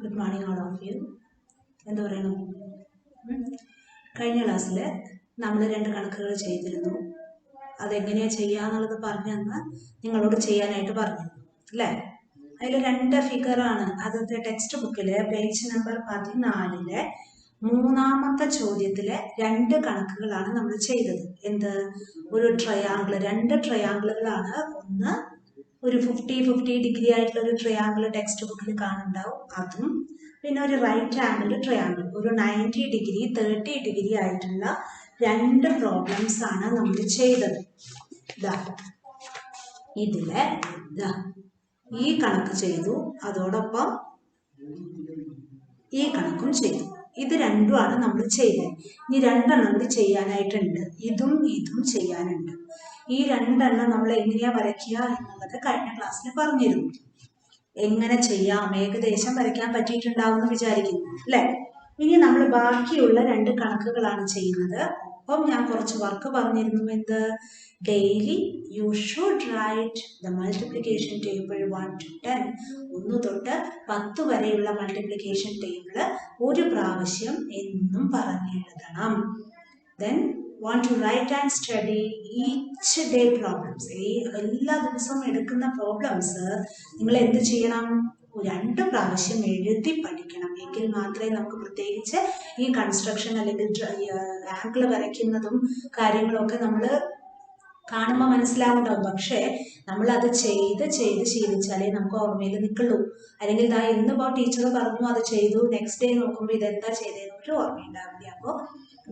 Good morning all of you. എന്താ പറയണു? കഴിഞ്ഞ ക്ലാസ്സിൽ നമ്മൾ 2 കണക്കുകൾ ചെയ്തിരുന്നു. അതെങ്ങനെയാണ് ചെയ്യാന്നുള്ളത് പറഞ്ഞു തന്ന നിങ്ങളോട് ചെയ്യാനായിട്ട് പറഞ്ഞു അല്ലേ? അതിൽ 2 ഫിഗറാണ്. അതൊക്കെ ടെക്സ്റ്റ് ബുക്കിലെ പേജ് നമ്പർ 14 മൂന്നാമത്തെ ചോദ്യത്തിലെ 2 കണക്കുകളാണ് നമ്മൾ ചെയ്തത്. എന്ത്? ഒരു ട്രയാങ്കിൾ, 2 ട്രയാങ്കിളുകളാണ്. ഒന്ന് ഒരു 50-50 ഡിഗ്രി ആയിട്ടുള്ള ഒരു ട്രയാങ്കിൾ ടെക്സ്റ്റ് ബുക്കിൽ കാണുന്നുണ്ടാവും, അതും പിന്നെ ഒരു റൈറ്റ് ആംഗിൾ ട്രയാങ്കിൾ, ഒരു 90 ഡിഗ്രി 30 ഡിഗ്രി ആയിട്ടുള്ള 2 പ്രോബ്ലംസ് ആണ് നമ്മൾ ചെയ്തത്. ഇതിലെ ഈ കണക്ക് ചെയ്തു, അതോടൊപ്പം ഈ കണക്കും ചെയ്തു. ഇത് രണ്ടുമാണ് നമ്മൾ ചെയ്തത്. ഇനി 2 എണ്ണം കൂടി ചെയ്യാനായിട്ടുണ്ട്. ഇതും ചെയ്യാനുണ്ട്. ഈ 2 എണ്ണം നമ്മൾ എങ്ങനെയാ വരയ്ക്കുക എന്നുള്ളത് കഴിഞ്ഞ ക്ലാസ്സിൽ പറഞ്ഞിരുന്നു. എങ്ങനെ ചെയ്യാം, ഏകദേശം വരയ്ക്കാൻ പറ്റിയിട്ടുണ്ടാവും എന്ന് വിചാരിക്കുന്നു അല്ലേ? ഇനി നമ്മൾ ബാക്കിയുള്ള 2 കണക്കുകളാണ് ചെയ്യുന്നത്. ഒപ്പം ഞാൻ കുറച്ച് വർക്ക് പറഞ്ഞിരുന്നു. എന്ത്? Daily you should write the multiplication table 1 to 10, 1 തൊട്ട് 10 വരെയുള്ള മൾട്ടിപ്ലിക്കേഷൻ ടേബിൾ ഒരു പ്രാവശ്യം എന്നും പറഞ്ഞെഴുതണം. Then want to write and study each day problems. എല്ലാ ദിവസവും എടുക്കുന്ന പ്രോബ്ലംസ് നിങ്ങൾ എന്ത് ചെയ്യണം? 2 പ്രാവശ്യം എഴുതി പഠിക്കണം. എങ്കിൽ മാത്രമേ നമുക്ക് പ്രത്യേകിച്ച് ഈ കൺസ്ട്രക്ഷൻ അല്ലെങ്കിൽ ആംഗിൾ വരയ്ക്കുന്നതും കാര്യങ്ങളൊക്കെ നമ്മൾ കാണുമ്പോൾ മനസ്സിലാവുണ്ടാവും. പക്ഷേ നമ്മൾ അത് ചെയ്ത് ശീലിച്ചാലേ നമുക്ക് ഓർമ്മയിൽ നിൽക്കുള്ളൂ. അല്ലെങ്കിൽ ഇന്നിപ്പോൾ ടീച്ചർ പറഞ്ഞു അത് ചെയ്തു, നെക്സ്റ്റ് ഡേ നോക്കുമ്പോൾ ഇതെന്താ ചെയ്തതെന്ന് ഒരു ഓർമ്മയുണ്ടാവില്ല. അപ്പോൾ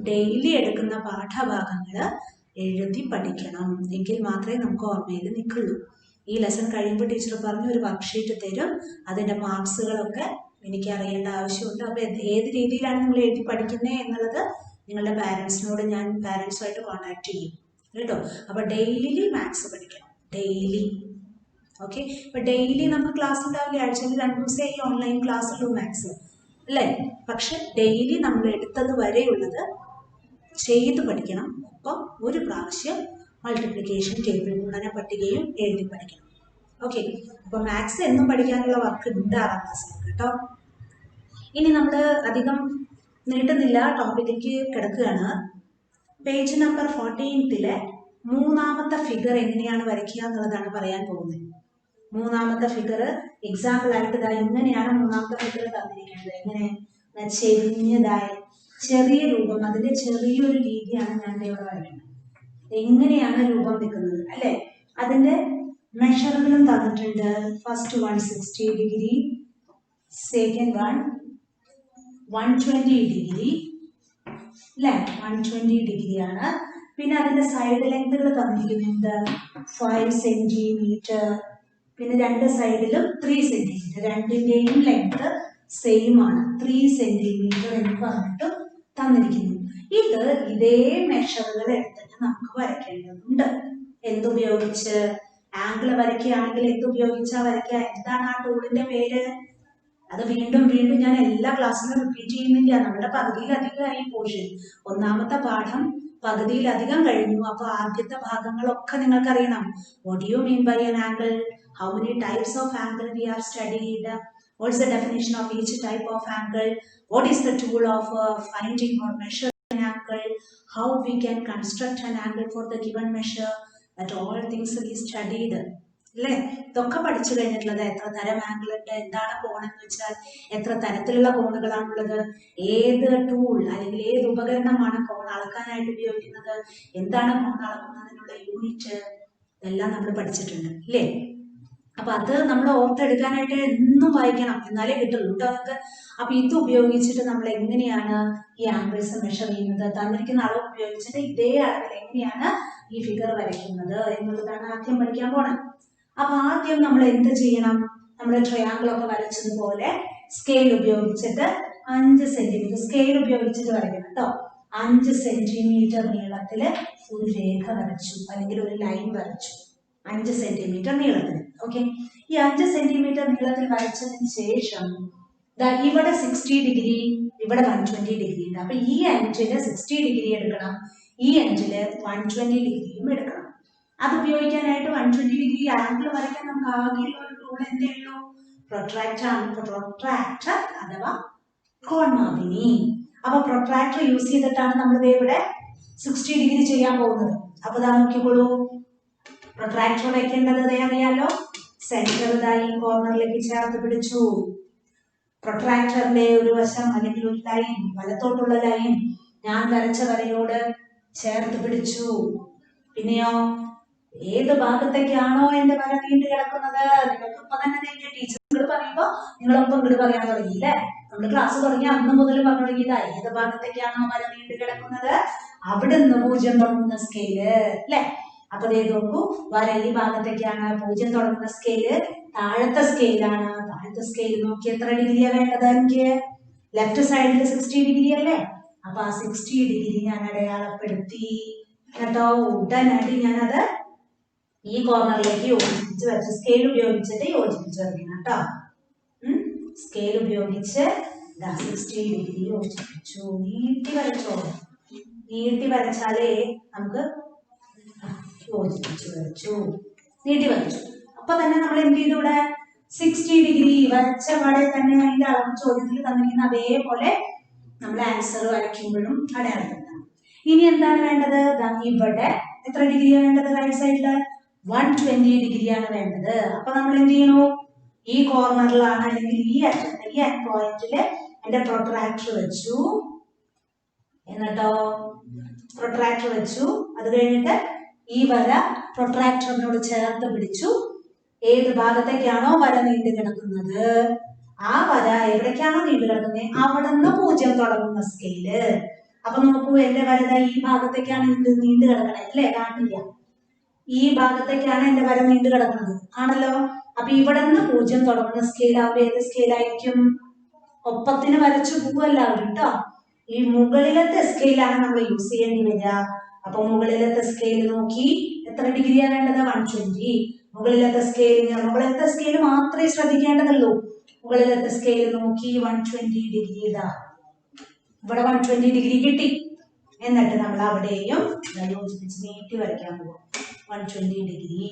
ഡെയിലി എടുക്കുന്ന പാഠഭാഗങ്ങൾ എഴുതി പഠിക്കണം. എങ്കിൽ മാത്രമേ നമുക്ക് ഓർമ്മയിൽ നിൽക്കുള്ളൂ. ഈ ലെസൺ കഴിയുമ്പോൾ ടീച്ചർ പറഞ്ഞു ഒരു വർക്ക്ഷീറ്റ് തരും, അതിൻ്റെ മാർക്സുകളൊക്കെ എനിക്ക് അറിയേണ്ട ആവശ്യമുണ്ട്. അപ്പോൾ ഏത് രീതിയിലാണ് നിങ്ങൾ എഴുതി പഠിക്കുന്നത് എന്നുള്ളത് നിങ്ങളുടെ പാരൻസിനോട് ഞാൻ പാരൻസുമായിട്ട് കോൺടാക്ട് ചെയ്യും കേട്ടോ. അപ്പോൾ ഡെയിലി മാത്സ് പഠിക്കണം, ഡെയിലി. ഓക്കെ, അപ്പോൾ ഡെയിലി നമുക്ക് ക്ലാസ് ഉണ്ടാവില്ല. ആഴ്ചയിൽ 2 ദിവസം ഈ ഓൺലൈൻ ക്ലാസ്സുള്ളൂ മാത്സ് അല്ലേ? പക്ഷെ ഡെയിലി നമ്മൾ എടുത്തത് വരെയുള്ളത് ചെയ്ത് പഠിക്കണം. ഒപ്പം ഒരു പ്രാവശ്യം മൾട്ടിപ്ലിക്കേഷൻ ടേബിൾ ഗുണന പട്ടികയും എഴുതി പഠിക്കണം. ഓക്കെ, അപ്പോൾ മാത്സ് എന്നും പഠിക്കാനുള്ള വർക്ക് ഉണ്ട് 6ാം ക്ലാസ്സിൽ കേട്ടോ. ഇനി നമ്മൾ അധികം നീട്ടുന്നില്ല, ടോപ്പിക്കിലേക്ക് കിടക്കുകയാണ്. പേജ് നമ്പർ 14 മൂന്നാമത്തെ ഫിഗർ എങ്ങനെയാണ് വരയ്ക്കുക എന്നുള്ളതാണ് പറയാൻ പോകുന്നത്. മൂന്നാമത്തെ ഫിഗർ എക്സാമ്പിൾ ആയിട്ട് ഇങ്ങനെയാണ് മൂന്നാമത്തെ ഫിഗർ തന്നിരിക്കുന്നത്. എങ്ങനെ? ചെരിഞ്ഞതായ ചെറിയ രൂപം, അതിന്റെ ചെറിയൊരു രീതിയാണ് ഞാൻ ഇവിടെ വരയ്ക്കുന്നത്. എങ്ങനെയാണ് രൂപം നിൽക്കുന്നത് അല്ലെ? അതിന്റെ മെഷറുകളും തന്നിട്ടുണ്ട്. ഫസ്റ്റ് 160 ഡിഗ്രി, സെക്കൻഡ് 120 ഡിഗ്രി അല്ലെ? 120 ഡിഗ്രിയാണ്. പിന്നെ അതിന്റെ സൈഡ് ലെങ്തുകൾ തന്നിരിക്കുന്നത് 5 സെന്റിമീറ്റർ. പിന്നെ 2 സൈഡിലും 3 സെന്റിമീറ്റർ. രണ്ടിന്റെയും ലെങ്ത് സെയിം ആണ്, 3 സെന്റിമീറ്റർ എന്ന് പറഞ്ഞിട്ട് തന്നിരിക്കുന്നു. ഇതേ മെഷറുകൾ എടുത്തിട്ട് നമുക്ക് വരയ്ക്കേണ്ടതുണ്ട്. എന്തുപയോഗിച്ച്? ആംഗിൾ വരയ്ക്കുകയാണെങ്കിൽ എന്തുപയോഗിച്ചാ വരയ്ക്കുക? എന്താണ് ആ ടൂളിന്റെ പേര്? അത് വീണ്ടും ഞാൻ എല്ലാ ക്ലാസ്സിലും റിപ്പീറ്റ് ചെയ്യുന്നില്ല. നമ്മുടെ പകുതിയിലധികമായി പോർഷൻ. ഒന്നാമത്തെ പാഠം പകുതിയിലധികം കഴിഞ്ഞു. അപ്പൊ ആദ്യത്തെ ഭാഗങ്ങളൊക്കെ നിങ്ങൾക്ക് അറിയണം. What you mean by an angle? How many types of angle we have studied? What's the definition of each type of angle? What is the tool of finding or measuring an angle? How we can construct an angle for the given measure? That all things we studied. അല്ലേ? ഇതൊക്കെ പഠിച്ചു കഴിഞ്ഞിട്ടുള്ളത്. എത്ര തരം angle ഉണ്ട്, എന്താണ് കോണെന്ന് വെച്ചാൽ എത്ര തരത്തിലുള്ള കോണുകളാണുള്ളത്, ഏത് ടൂൾ അല്ലെങ്കിൽ ഏത് ഉപകരണമാണ് കോൺ അളക്കാനായിട്ട് ഉപയോഗിക്കുന്നത്, എന്താണ് കോൺ അളക്കുന്നതിനുള്ള യൂണിറ്റ്, എല്ലാം നമ്മൾ പഠിച്ചിട്ടുണ്ട് ഇല്ലേ? അപ്പൊ അത് നമ്മൾ ഓർത്തെടുക്കാനായിട്ട് എന്നും വായിക്കണം, എന്നാലേ കിട്ടുള്ളൂ കേട്ടോ നമുക്ക്. അപ്പൊ ഇത് ഉപയോഗിച്ചിട്ട് നമ്മൾ എങ്ങനെയാണ് ഈ ആംഗിൾസ് മെഷർ ചെയ്യുന്നത്? തന്നിരിക്കുന്ന അളവ് ഉപയോഗിച്ചിട്ട് ഇതേ അളവിൽ എങ്ങനെയാണ് ഈ ഫിഗർ വരയ്ക്കുന്നത് എന്നുള്ളതാണ് ആദ്യം പഠിക്കാൻ പോണത്. അപ്പൊ ആദ്യം നമ്മൾ എന്ത് ചെയ്യണം? നമ്മൾ ട്രയാങ്കിൾ ഒക്കെ വരച്ചതുപോലെ സ്കെയിൽ ഉപയോഗിച്ചിട്ട് 5 സെന്റിമീറ്റർ സ്കെയിൽ ഉപയോഗിച്ചിട്ട് വരയ്ക്കണം കേട്ടോ. 5 സെന്റിമീറ്റർ നീളത്തില് ഒരു രേഖ വരച്ചു, അല്ലെങ്കിൽ ഒരു ലൈൻ വരച്ചു 5 സെന്റിമീറ്റർ നീളത്തിൽ. ഓക്കെ, ഈ 5 സെന്റിമീറ്റർ നീളത്തിൽ വരച്ചതിന് ശേഷം ഇവിടെ 60 ഡിഗ്രി, ഇവിടെ 120 ഡിഗ്രി ഉണ്ട്. അപ്പൊ ഈ എൻഡില് 60 ഡിഗ്രി എടുക്കണം, ഈ എൻഡില് 120 ഡിഗ്രിയും എടുക്കണം. അത് ഉപയോഗിക്കാനായിട്ട് 120 ഡിഗ്രി ആംഗിൾ വരയ്ക്കാൻ നമുക്ക് ആകെയുള്ള ഒരു ടൂൾ എന്തേ ഉള്ളൂ? പ്രൊട്രാക്ടർ അഥവാ കോൺമാപിനി. അപ്പൊ പ്രൊട്രാക്ടർ യൂസ് ചെയ്തിട്ടാണ് നമ്മൾ ഇവിടെ 60 ഡിഗ്രി ചെയ്യാൻ പോകുന്നത്. അപ്പൊ ഇതാ നോക്കിക്കോളൂ, പ്രൊട്രാക്ടർ വെക്കേണ്ടത് അറിയാലോ, സെന്റർ ഇതായി കോർണറിലേക്ക് ചേർത്ത് പിടിച്ചു. പ്രൊട്രാക്ടറിന്റെ ഒരു വശം അല്ലെങ്കിൽ ഒരു ലൈൻ, വലത്തോട്ടുള്ള ലൈൻ ഞാൻ വരച്ച വരയോട് ചേർത്ത് പിടിച്ചു. പിന്നെയോ ഏത് ഭാഗത്തേക്കാണോ എന്റെ വര നീണ്ടു കിടക്കുന്നത്, നിങ്ങൾക്കിപ്പോ തന്നെ ടീച്ചർ പറയുമ്പോ നിങ്ങളൊപ്പം ഇങ്ങോട്ട് പറയാൻ തുടങ്ങിയില്ലേ? നമ്മൾ ക്ലാസ് തുടങ്ങി അന്ന് മുതൽ പറഞ്ഞു തുടങ്ങിയതാ. ഏത് ഭാഗത്തേക്കാണോ വര നീണ്ടു കിടക്കുന്നത് അവിടുന്ന് 0 തുടങ്ങുന്ന സ്കെയില് അല്ലെ? അപ്പൊ ദേ നോക്കൂ, വര ഈ ഭാഗത്തേക്കാണ്, 0 തുടങ്ങുന്ന സ്കെയില് താഴത്തെ സ്കെയിലാണ്. താഴത്തെ സ്കെയിൽ നോക്കി എത്ര ഡിഗ്രിയാ വേണ്ടത്? എനിക്ക് ലെഫ്റ്റ് സൈഡിൽ 60 ഡിഗ്രി അല്ലേ? അപ്പൊ ആ 60 ഡിഗ്രി ഞാൻ അടയാളപ്പെടുത്തി കേട്ടോ. ഉടനടി ഞാനത് ഈ കോർണറിലേക്ക് യോജിപ്പിച്ച് വരച്ചു. സ്കെയിൽ ഉപയോഗിച്ചിട്ട് യോജിപ്പിച്ച് വരയ്ക്കണം കേട്ടോ. സ്കെയിൽ ഉപയോഗിച്ച് 60 ഡിഗ്രി യോജിപ്പിച്ചു. നീട്ടി വരച്ചോ, നീട്ടി വരച്ചാലേ നമുക്ക് യോജിപ്പിച്ച് വരച്ചു. നീട്ടി വരച്ചു. അപ്പൊ തന്നെ നമ്മൾ എന്ത് ചെയ്തു? ഇവിടെ 60 ഡിഗ്രി വരച്ച പാടെ തന്നെ അതിന്റെ അളവ് ചോദ്യത്തിൽ തന്നിരിക്കുന്ന അതേപോലെ നമ്മൾ ആൻസർ വരയ്ക്കുമ്പോഴും അടയാളപ്പെടുത്തണം. ഇനി എന്താണ് വേണ്ടത്? ഇവിടെ എത്ര ഡിഗ്രിയാണ് വേണ്ടത്? റൈറ്റ് സൈഡില് 120 ഡിഗ്രിയാണ് വേണ്ടത്. അപ്പൊ നമ്മൾ എന്ത് ചെയ്യണു? ഈ കോർണറിലാണ് അല്ലെങ്കിൽ ഈ അറ്റത്ത് ഈ എൻഡ് പോയിന്റില് എന്റെ പ്രൊട്രാക്ടർ വെച്ചു. എന്നിട്ടോ പ്രൊട്രാക്ടർ വെച്ചു. അത് കഴിഞ്ഞിട്ട് ഈ വര പ്രൊട്രാക്ടറിനോട് ചേർത്ത് പിടിച്ചു. ഏത് ഭാഗത്തേക്കാണോ വര നീണ്ടു കിടക്കുന്നത് ആ വര എവിടേക്കാണോ നീണ്ടു കിടക്കുന്നത് അവിടെ നിന്ന് 0 തുടങ്ങുന്ന സ്കെയില്. അപ്പൊ നോക്കൂ, എന്റെ വര ഈ ഭാഗത്തേക്കാണ് നീണ്ടു കിടക്കണേ അല്ലേ? കാണില്ല. ഈ ഭാഗത്തേക്കാണ് എന്റെ വര നീണ്ടു കിടക്കുന്നത് ആണല്ലോ. അപ്പൊ ഇവിടെ നിന്ന് 0 തുടങ്ങുന്ന സ്കെയിൽ ആവുമ്പോൾ ഏത് സ്കെയിലായിരിക്കും? ഒപ്പത്തിന് വരച്ചു പോവല്ലാവരും കേട്ടോ. ഈ മുകളിലത്തെ സ്കെയിലാണ് നമ്മൾ യൂസ് ചെയ്യേണ്ടി വരിക. അപ്പൊ മുകളിലത്തെ സ്കെയിൽ നോക്കി എത്ര ഡിഗ്രിയാണ് വേണ്ടത്? 120. മുകളിലത്തെ സ്കെയിൽ മാത്രമേ ശ്രദ്ധിക്കേണ്ടതുള്ളൂ. മുകളിലത്തെ സ്കെയിൽ നോക്കി 120 ഡിഗ്രി ഇതാ. ഇവിടെ 120 ഡിഗ്രി കിട്ടി. എന്നിട്ട് നമ്മൾ അവിടെയും യോജിപ്പിച്ച് നീട്ടി വരയ്ക്കാൻ പോകും. 120 ഡിഗ്രി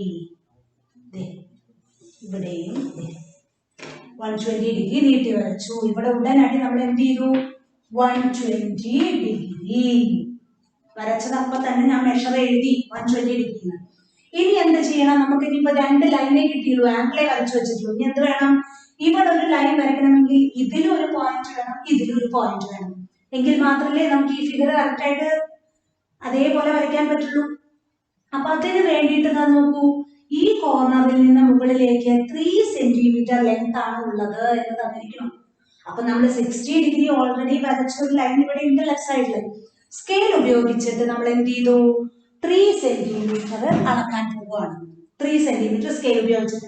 ഇവിടെയും 120 ഡിഗ്രി നീട്ടി വരച്ചു. ഇവിടെ ഉടനടി നമ്മൾ എന്ത് ചെയ്തു? 120 ഡിഗ്രി വരച്ചതപ്പോ തന്നെ ഞാൻ മെഷർ എഴുതി 120 ഡിഗ്രി. ഇനി എന്ത് ചെയ്യണം? നമുക്ക് ഇനിയിപ്പോ 2 ലൈനേ കിട്ടിയുള്ളൂ, ആംഗിളെ വരച്ചു വെച്ചിട്ടുള്ളൂ. ഇനി എന്ത് വേണം? ഇവിടെ ഒരു ലൈൻ വരയ്ക്കണമെങ്കിൽ ഇതിലും ഒരു പോയിന്റ് വേണം, ഇതിലും ഒരു പോയിന്റ് വേണം. എങ്കിൽ മാത്രമല്ലേ നമുക്ക് ഈ ഫിഗർ കറക്റ്റ് ആയിട്ട് അതേപോലെ വരയ്ക്കാൻ പറ്റുള്ളൂ. അപ്പൊ അതിന് വേണ്ടിയിട്ട് നോക്കൂ, ഈ കോർണറിൽ നിന്ന് മുകളിലേക്ക് 3 സെന്റിമീറ്റർ ലെങ്ത് ആണ് ഉള്ളത് എന്ന് തന്നിരിക്കണം. അപ്പൊ നമ്മൾ 60 ഡിഗ്രി ഓൾറെഡി വരച്ച ഒരു ലൈൻ ഇവിടെ ഉണ്ട് ലെഫ്റ്റ് സൈഡിൽ. സ്കെയിൽ ഉപയോഗിച്ചിട്ട് നമ്മൾ എന്ത് ചെയ്തു? 3 സെന്റിമീറ്റർ അളക്കാൻ പോവുകയാണ്. 3 സെന്റിമീറ്റർ സ്കെയിൽ ഉപയോഗിച്ചിട്ട്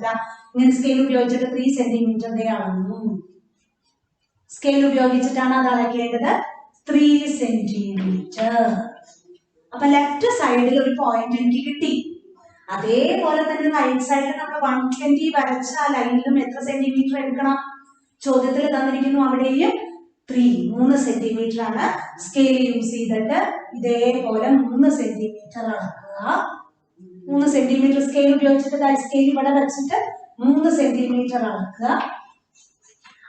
ഇങ്ങനെ സ്കെയിൽ ഉപയോഗിച്ചിട്ട് 3 സെന്റിമീറ്റർ അളന്നു. സ്കെയിൽ ഉപയോഗിച്ചിട്ടാണ് അത് അളക്കേണ്ടത്. 3 സെന്റിമീറ്റർ. അപ്പൊ ലെഫ്റ്റ് സൈഡിൽ ഒരു പോയിന്റ് എനിക്ക് കിട്ടി. അതേപോലെ തന്നെ റൈറ്റ് സൈഡിൽ നമ്മൾ 120 വരച്ച ലൈനിലും എത്ര സെന്റിമീറ്റർ എടുക്കണം? ചോദ്യത്തിൽ തന്നിരിക്കുന്നു. അവിടെയും 3 സെന്റിമീറ്റർ ആണ്. സ്കെയിൽ യൂസ് ചെയ്തിട്ട് ഇതേപോലെ 3 സെന്റിമീറ്റർ അളക്കുക. 3 സെന്റിമീറ്റർ സ്കെയിൽ ഉപയോഗിച്ചിട്ട് സ്കെയിൽ ഇവിടെ വെച്ചിട്ട് 3 സെന്റിമീറ്റർ അളക്കുക.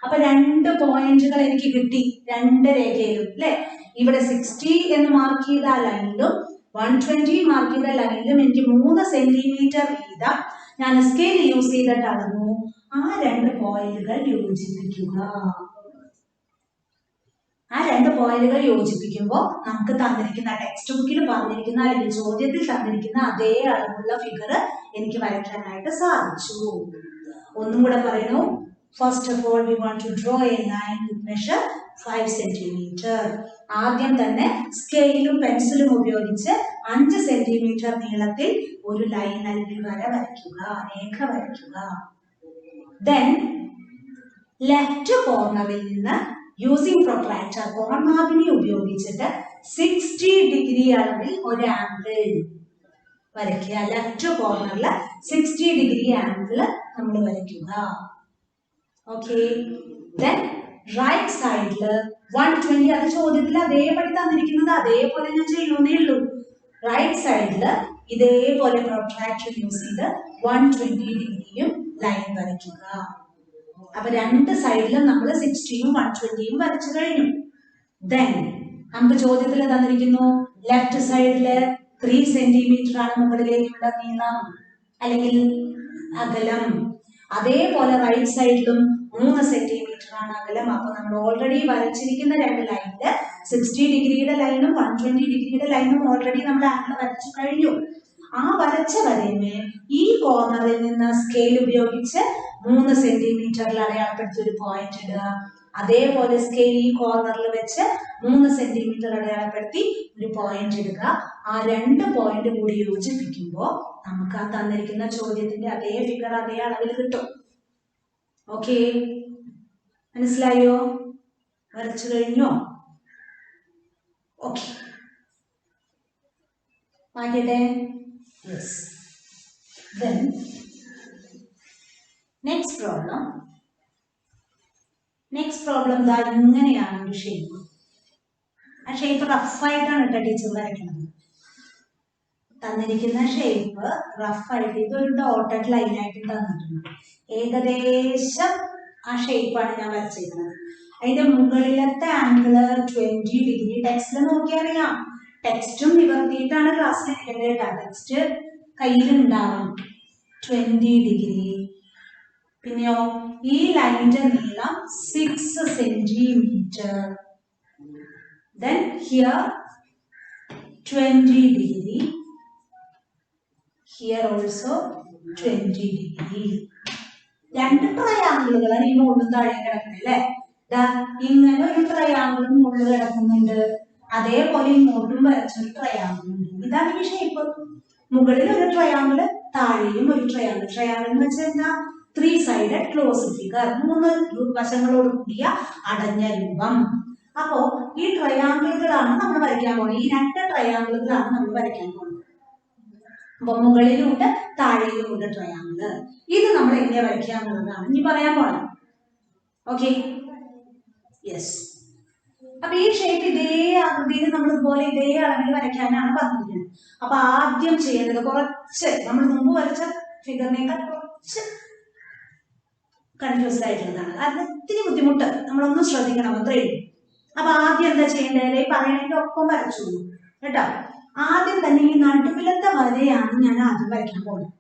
അപ്പൊ 2 പോയിന്റുകൾ എനിക്ക് കിട്ടി 2 രേഖയിലും അല്ലെ? ഇവിടെ 60 എന്ന് മാർക്ക് ചെയ്ത ലൈനിലും 120 മാർക്ക് ചെയ്ത ലൈനിലും എനിക്ക് 3 സെന്റിമീറ്റർ വീതം ഞാൻ സ്കെയിൽ യൂസ് ചെയ്തിട്ട് അളന്നു. ആ 2 പോയിന്റുകൾ യോജിപ്പിക്കുക. ആ 2 പോയിന്റുകൾ യോജിപ്പിക്കുമ്പോൾ നമുക്ക് തന്നിരിക്കുന്ന ടെക്സ്റ്റ് ബുക്കിൽ പറഞ്ഞിരിക്കുന്ന അല്ലെങ്കിൽ ചോദ്യത്തിൽ തന്നിരിക്കുന്ന അതേ അളവുള്ള ഫിഗർ എനിക്ക് വരയ്ക്കാനായിട്ട് സാധിച്ചു. ഒന്നും കൂടെ പറയുന്നു. First of all, we want to draw a line with measure 5 centimeter. ആദ്യം തന്നെ സ്കെയിലും പെൻസിലും ഉപയോഗിച്ച് 5 സെന്റിമീറ്റർ നീളത്തിൽ ഒരു ലൈൻ അല്ലെങ്കിൽ വര വരയ്ക്കുക, രേഖ വരയ്ക്കുക. Then ലെഫ്റ്റ് കോർണറിൽ നിന്ന് യൂസിംഗ് പ്രൊട്രാക്ടർ കോൺമാപിനി ഉപയോഗിച്ചിട്ട് 60 ഡിഗ്രി അളവിൽ ഒരു ആംഗിൾ വരയ്ക്കുക. ലെഫ്റ്റ് കോർണറിൽ 60 ഡിഗ്രി ആംഗിൾ നമ്മൾ വരയ്ക്കുക. ഓക്കെ. ദെൻ റൈറ്റ് സൈഡില് 120. അത് ചോദ്യത്തിൽ അതേപടി തന്നിരിക്കുന്നത് അതേപോലെ ഞാൻ ചെയ്യുന്നേ ഉള്ളൂ. റൈറ്റ് സൈഡില് ഇതേപോലെ പ്രൊട്രാക്ടർ യൂസ് ചെയ്ത് 120 ഡിഗ്രിയും ലൈൻ വരയ്ക്കുക. അപ്പൊ രണ്ട് സൈഡിലും നമ്മൾ 60യും 120യും വരച്ചു കഴിഞ്ഞു. ദെൻ നമുക്ക് ചോദ്യത്തിൽ തന്നിരിക്കുന്നു ലെഫ്റ്റ് സൈഡില് 3 സെന്റിമീറ്റർ ആണ് മുകളിലേക്കുള്ള നീളം അല്ലെങ്കിൽ അകലം. അതേപോലെ റൈറ്റ് സൈഡിലും 3 സെന്റിമീറ്റർ ആണ് അകലം. അപ്പൊ നമ്മൾ ഓൾറെഡി വരച്ചിരിക്കുന്ന രണ്ട് ലൈനില് 60 ഡിഗ്രിയുടെ ലൈനും 120 ഡിഗ്രിയുടെ ലൈനും ഓൾറെഡി നമ്മൾ ആംഗിൾ വരച്ചു കഴിഞ്ഞു. ആ വരച്ച വരയിന് ഈ കോർണറിൽ നിന്ന് സ്കെയിൽ ഉപയോഗിച്ച് 3 സെന്റിമീറ്ററിൽ അടയാളപ്പെടുത്തി ഒരു പോയിന്റ് ഇടുക. അതേപോലെ സ്കെയിൽ ഈ കോർണറിൽ വെച്ച് 3 സെന്റിമീറ്റർ അടയാളപ്പെടുത്തി ഒരു പോയിന്റ് ഇടുക. ആ രണ്ട് പോയിന്റ് കൂടി യോജിപ്പിക്കുമ്പോൾ നമുക്ക് ആ തന്നിരിക്കുന്ന ചോദ്യത്തിന്റെ അതേ ഫിഗർ അതേ അളവിൽ കിട്ടും. ഓക്കെ, മനസ്സിലായോ? വരച്ചു കഴിഞ്ഞോ? ഓക്കെ, മാറ്റിട്ടെ. യെസ്. Then next problem ദാ ഇങ്ങനെയാണ് ഒരു ഷേപ്പ്. ആ ഷേപ്പ് റഫായിട്ടാണ് കേട്ടോ ടീച്ചർ വരയ്ക്കുന്നത്. തന്നിരിക്കുന്ന ഷേപ്പ് റഫായിട്ട് ഇതൊരു ഡോട്ടഡ് ലൈൻ ആയിട്ട് തന്നിട്ടുണ്ട്. ഏകദേശം ആ ഷേപ്പാണ് ഞാൻ വരച്ചിരിക്കുന്നത്. അതിന്റെ മുകളിലത്തെ ആംഗിള് 20 ഡിഗ്രി. ടെക്സ്റ്റിൽ നോക്കിയറിയാം. ടെക്സ്റ്റും നിവർത്തിയിട്ടാണ് ക്ലാസ്സിൽ ഇരിക്കേണ്ടത് കേട്ടോ. ടെക്സ്റ്റ് കയ്യിലുണ്ടാവും. 20 ഡിഗ്രി. പിന്നെയോ ഈ ലൈനിന്റെ നീളം 6 centimetre. Then here 20 degree. Here also 20 degree. രണ്ട് ട്രയാങ്കിളുകളാണ് ഈ മുകളിൽ താഴെ കിടക്കുന്നത് അല്ലേ? ഇങ്ങനെ ഒരു ട്രയാങ്കിളും മുകളിൽ കിടക്കുന്നുണ്ട്. അതേപോലെ ഇങ്ങോട്ടും വരച്ചൊരു ട്രയാങ്കിൾ ഉണ്ട്. ഇതാണ് ഈ ഷേപ്പ്. മുകളിൽ ഒരു ട്രയാങ്കിള്, താഴെയും ഒരു ട്രയാങ്കിൾ. ട്രയാങ്കിൾ എന്ന് വെച്ചാൽ എന്താ? 3 സൈഡഡ് ക്ലോസ് ഫിഗർ. 3 വശങ്ങളോട് കൂടിയ അടഞ്ഞ രൂപം. അപ്പോ ഈ ട്രയാങ്കിളുകളാണ് നമ്മൾ വരയ്ക്കാൻ പോകുന്നത്. ഈ രണ്ട് ട്രയാങ്കിളുകളാണ് നമ്മൾ വരയ്ക്കാൻ പോകുന്നത്. അപ്പൊ മുകളിലുണ്ട് താഴെയുമുണ്ട് ട്രയാങ്കിള്. ഇത് നമ്മൾ എങ്ങനെ വരയ്ക്കാന്നുള്ളതാണ് ഇനി പറയാൻ പോണത്. Okay, yes. അപ്പൊ ഈ ഷേപ്പ് ഇതേ ആകൃതിയിൽ നമ്മൾ ഇതുപോലെ ഇതേ അളവിൽ വരയ്ക്കാനാണ് പറഞ്ഞിരിക്കുന്നത്. അപ്പൊ ആദ്യം ചെയ്യേണ്ടത് കുറച്ച് നമ്മൾ മുമ്പ് വരച്ച ഫിഗറിനേക്കാൾ കുറച്ച് കൺഫ്യൂസ്ഡ് ആയിട്ടുള്ളതാണ്. കാരണം ഇത്തിരി ബുദ്ധിമുട്ട് നമ്മളൊന്നും ശ്രദ്ധിക്കണം, അത്രയും. അപ്പൊ ആദ്യം എന്താ ചെയ്യേണ്ടത്? പറയണതിന്റെ ഒപ്പം വരച്ചു കേട്ടോ. ആദ്യം തന്നെ ഈ നടുവിലത്തെ വരയാണ് ഞാൻ ആദ്യം വരയ്ക്കാൻ പോകുന്നത്.